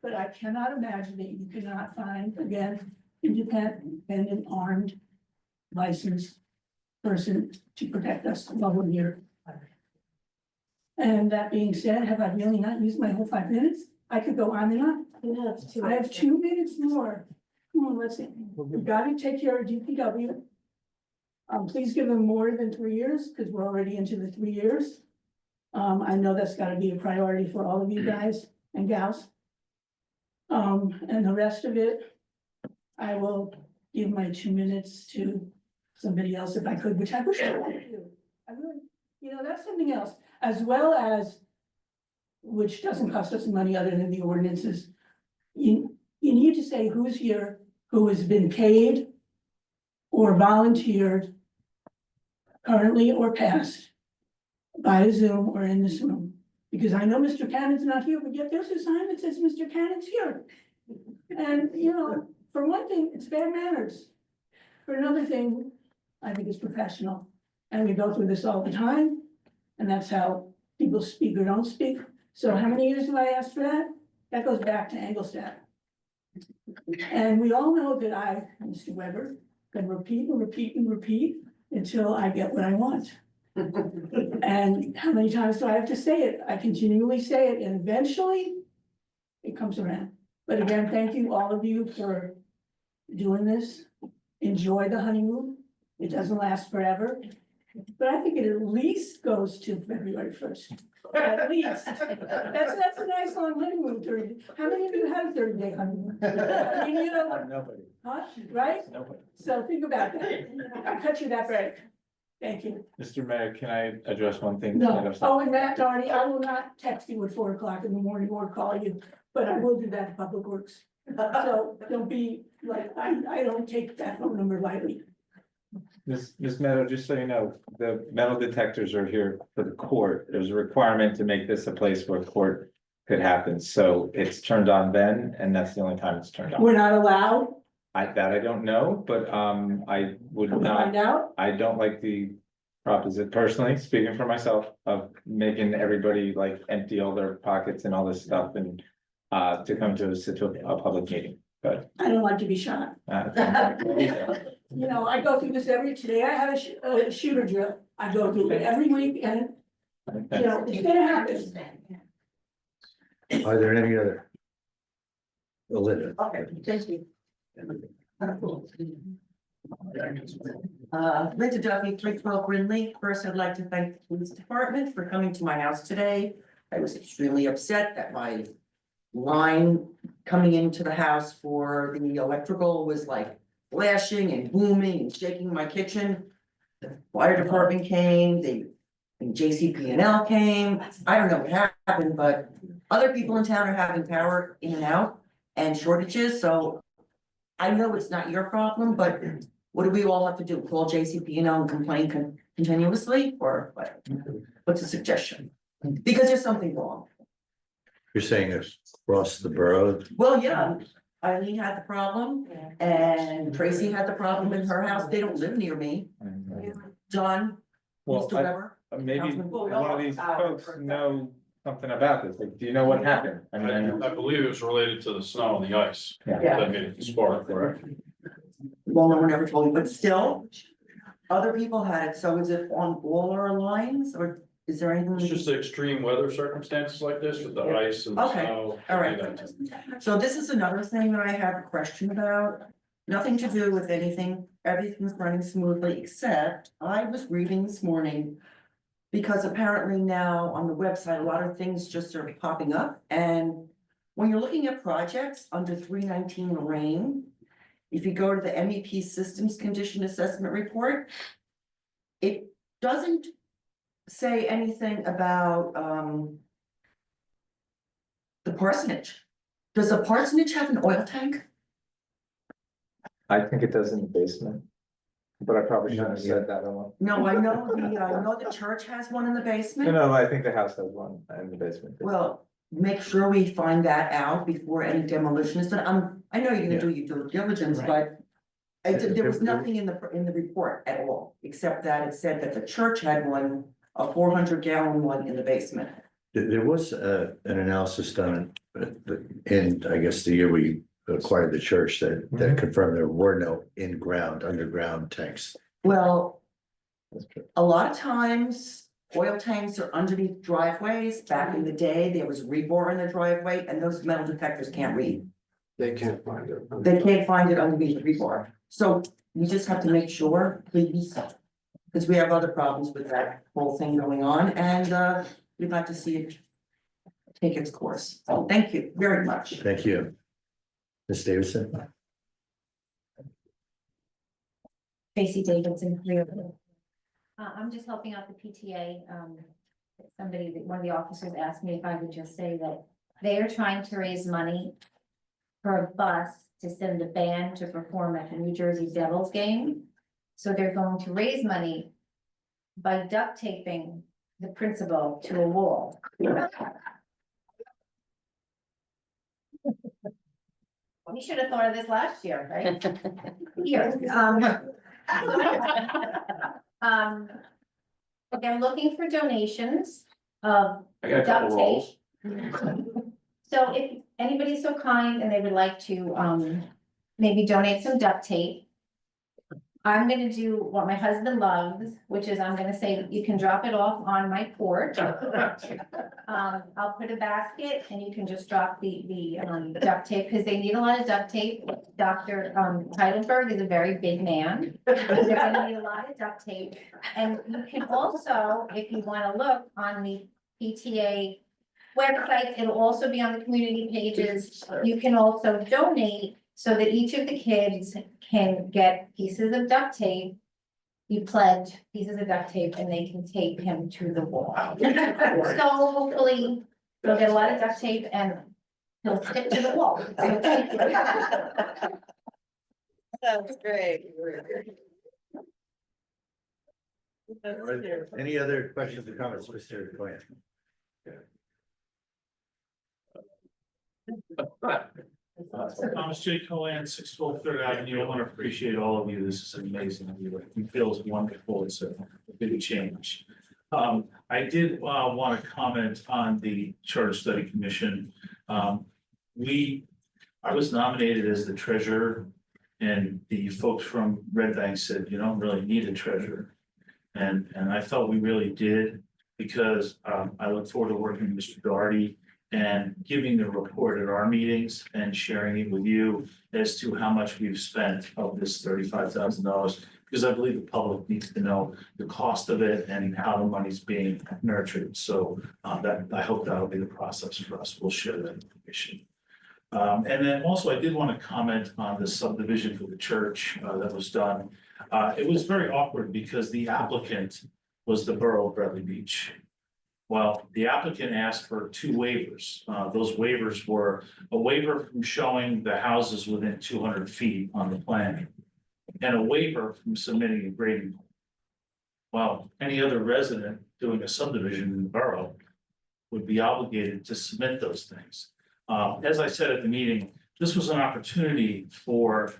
L: But I cannot imagine that you cannot find, again, independent, armed, licensed person to protect us while we're here. And that being said, have I really not used my whole 5 minutes? I could go on and on. I have 2 minutes more. Come on, let's see. We gotta take care of DPW. Please give them more than 3 years, because we're already into the 3 years. I know that's gotta be a priority for all of you guys and gals. And the rest of it, I will give my 2 minutes to somebody else if I could, which I wish I would do. I really, that's something else, as well as, which doesn't cost us money other than the ordinances. You need to say who's here, who has been paid or volunteered currently or past by Zoom or in this room. Because I know Mr. Cannon's not here, but yet there's a sign that says Mr. Cannon's here. And, for one thing, it's bad manners. For another thing, I think it's professional. And we go through this all the time. And that's how people speak or don't speak. So how many years have I asked for that? That goes back to Engelstad. And we all know that I, Mr. Weber, can repeat and repeat and repeat until I get what I want. And how many times do I have to say it? I continually say it, and eventually it comes around. But again, thank you, all of you, for doing this. Enjoy the honeymoon. It doesn't last forever. But I think it at least goes to February 1st. At least. That's a nice long honeymoon period. How many of you had a 30-day honeymoon? I mean,
E: Nobody.
L: huh? Right?
E: Nobody.
L: So think about that. I cut you that break. Thank you.
E: Mr. Mayor, can I address one thing?
L: No, oh, and Matt Doherty, I will not text you at 4 o'clock in the morning or call you, but I will do that to Public Works. So don't be like, I don't take that phone number lightly.
E: Ms. Meadow, just so you know, the metal detectors are here for the court. There's a requirement to make this a place where court could happen. So it's turned on then, and that's the only time it's turned on.
L: We're not allowed
E: I don't know, but I would
L: to
E: not,
L: find out.
E: I don't like the proposition personally, speaking for myself, of making everybody like empty all their pockets and all this stuff and to come to a public meeting, but.
L: I don't like to be shot. I go through this today I have a shooter drill. I go through it every week and, it's gonna happen.
C: Are there any other? Linda.
B: Okay, thank you. Linda Duffy, 312 Brindley. First, I'd like to thank the police department for coming to my house today. I was extremely upset that my line coming into the house for the electrical was like flashing and booming and shaking my kitchen. The fire department came, and JCP&L came. I don't know what happened, but other people in town are having power in and out and shortages, so I know it's not your problem, but what do we all have to do? Call JCP&L and complain continuously, or what? What's a suggestion? Because there's something wrong.
C: You're saying it's across the borough?
B: Well, yeah, Eileen had the problem and Tracy had the problem in her house. They don't live near me. John,
E: Well,
B: Mr. Weber.
E: maybe
B: Councilman
E: one
B: Boyle,
E: of these folks know something about this. Like, do you know what happened? I mean,
D: I believe it was related to the snow and the ice.
B: Yeah.
D: That made it spark, correct?
B: Well, no one ever told me, but still, other people had it. So is it on all our lines, or is there anything?
D: It's just the extreme weather circumstances like this with the ice and the
B: Okay,
D: snow.
B: all right. So this is another thing that I have a question about. Nothing to do with anything. Everything's running smoothly, except I was reading this morning. Because apparently now on the website, a lot of things just are popping up, and when you're looking at projects under 319 Lorraine. If you go to the MEP Systems Condition Assessment Report. It doesn't say anything about the parsonage. Does a parsonage have an oil tank?
E: I think it does in the basement. But I probably shouldn't have said that one.
B: No, I know the church has one in the basement.
E: No, I think the house has one in the basement.
B: Well, make sure we find that out before any demolition is done. I know you're gonna do your due diligence, but. There was nothing in the report at all, except that it said that the church had one, a 400-gallon one in the basement.
C: There was an analysis done in, I guess, the year we acquired the church that confirmed there were no underground tanks.
B: Well, a lot of times oil tanks are underneath driveways. Back in the day, there was rebar in the driveway and those metal detectors can't read.
J: They can't find it.
B: They can't find it underneath the rebar. So we just have to make sure, please. Because we have other problems with that whole thing going on and we'd like to see it take its course. So thank you very much.
C: Thank you. Ms. Davidson?
M: Tracy Davidson, I'm just helping out the PTA. One of the officers asked me if I would just say that they are trying to raise money for a bus to send a band to perform at the New Jersey Devils game. So they're going to raise money by duct taping the principal to a wall. We should have thought of this last year, right? Here, they're looking for donations of duct tape. So if anybody's so kind and they would like to, maybe donate some duct tape. I'm gonna do what my husband loves, which is I'm gonna say you can drop it off on my porch. I'll put a basket and you can just drop the duct tape, because they need a lot of duct tape. Dr. Heidelberg is a very big man. They're gonna need a lot of duct tape. And you can also, if you wanna look on the PTA website, it'll also be on the community pages. You can also donate so that each of the kids can get pieces of duct tape. You pledge pieces of duct tape and they can tape him to the wall. So hopefully they'll get a lot of duct tape and he'll stick to the wall. So thank you.
A: That's great.
C: Any other questions or comments, Mr. Cohen?
D: Thomas J. Cohen, 612 Third Avenue. I want to appreciate all of you. This is amazing. It feels wonderful. It's a big change. I did want to comment on the Charter Study Commission. I was nominated as the treasurer, and the folks from Red Bank said, you don't really need a treasurer. And I felt we really did, because I look forward to working with Mr. Doherty and giving the report at our meetings and sharing it with you as to how much we've spent of this $35,000. Because I believe the public needs to know the cost of it and how the money's being nurtured. So that I hope that'll be the process for us. We'll share that information. And then also I did want to comment on the subdivision for the church that was done. It was very awkward because the applicant was the borough of Bradley Beach. Well, the applicant asked for 2 waivers. Those waivers were a waiver from showing the houses within 200 feet on the plan, and a waiver from submitting a grading plan. Well, any other resident doing a subdivision in the borough would be obligated to submit those things. As I said at the meeting, this was an opportunity for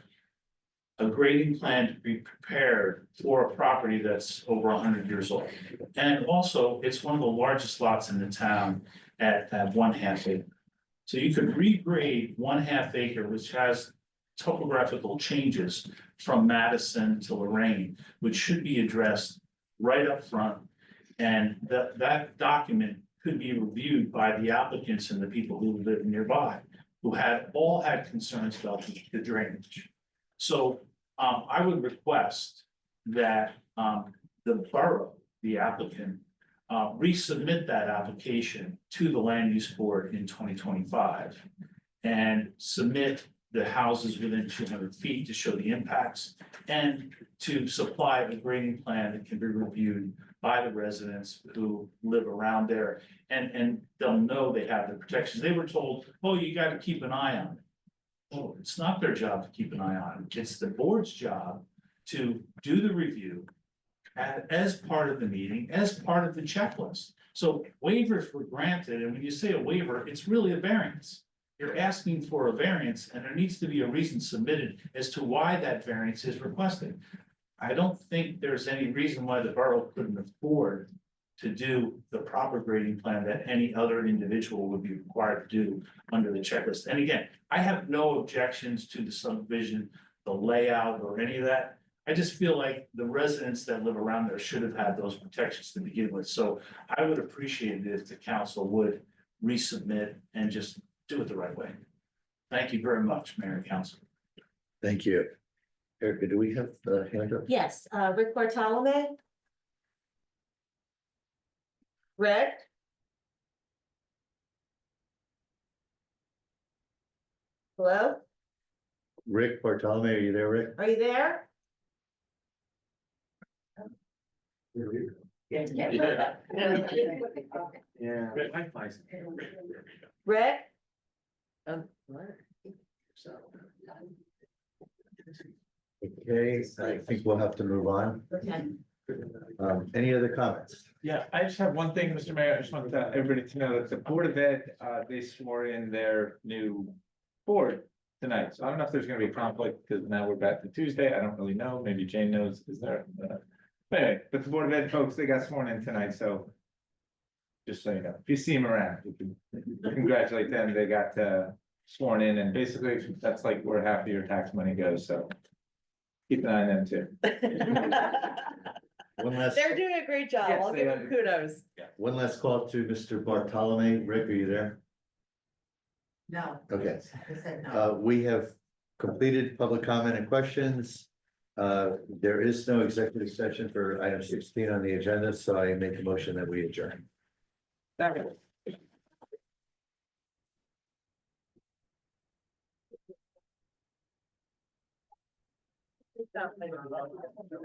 D: a grading plan to be prepared for a property that's over 100 years old. And also, it's one of the largest lots in the town at 1/2 acre. So you could regrade 1/2 acre, which has topographical changes from Madison to Lorraine, which should be addressed right up front. And that document could be reviewed by the applicants and the people who live nearby, who all had concerns about the drainage. So I would request that the borough, the applicant, resubmit that application to the land use board in 2025 and submit the houses within 200 feet to show the impacts and to supply a grading plan that can be reviewed by the residents who live around there, and they'll know they have the protections. They were told, oh, you got to keep an eye on it. Oh, it's not their job to keep an eye on it. It's the board's job to do the review as part of the meeting, as part of the checklist. So waivers were granted, and when you say a waiver, it's really a variance. You're asking for a variance, and there needs to be a reason submitted as to why that variance is requested. I don't think there's any reason why the borough couldn't afford to do the proper grading plan that any other individual would be required to do under the checklist. And again, I have no objections to the subdivision, the layout or any of that. I just feel like the residents that live around there should have had those protections to begin with. So I would appreciate it if the council would resubmit and just do it the right way. Thank you very much, Mayor and Council.
C: Thank you. Erica, do we have the hand up?
B: Yes, Rick Bartolome? Rick? Hello,
C: Rick Bartolome, are you there, Rick?
B: are you there?
C: Yeah.
B: Rick?
C: Okay, I think we'll have to move on.
B: Okay.
C: Any other comments?
E: Yeah, I just have one thing, Mr. Mayor, I just want everybody to know that the Board of Ed, they swore in their new board tonight, so I don't know if there's gonna be conflict, because now we're back to Tuesday, I don't really know, maybe Jane knows, is there? Anyway, but the Board of Ed folks, they got sworn in tonight, so just so you know, if you see them around, you can congratulate them, they got sworn in, and basically, that's like where half of your tax money goes, so keep an eye on them too.
C: One last,
B: They're doing a great job,
E: Yes,
B: I'll
E: they
B: give
E: are.
B: them kudos.
C: one last call to Mr. Bartolome. Rick, are you there?
B: No.
C: Okay.
B: I said no.
C: We have completed public comment and questions. There is no executive session for item 16 on the agenda, so I make a motion that we adjourn.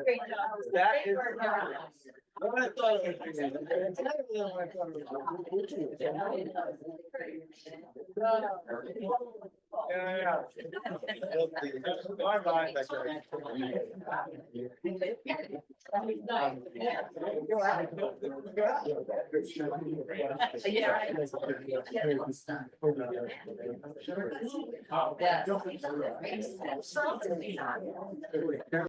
B: Great job.
E: That is-
B: Yeah.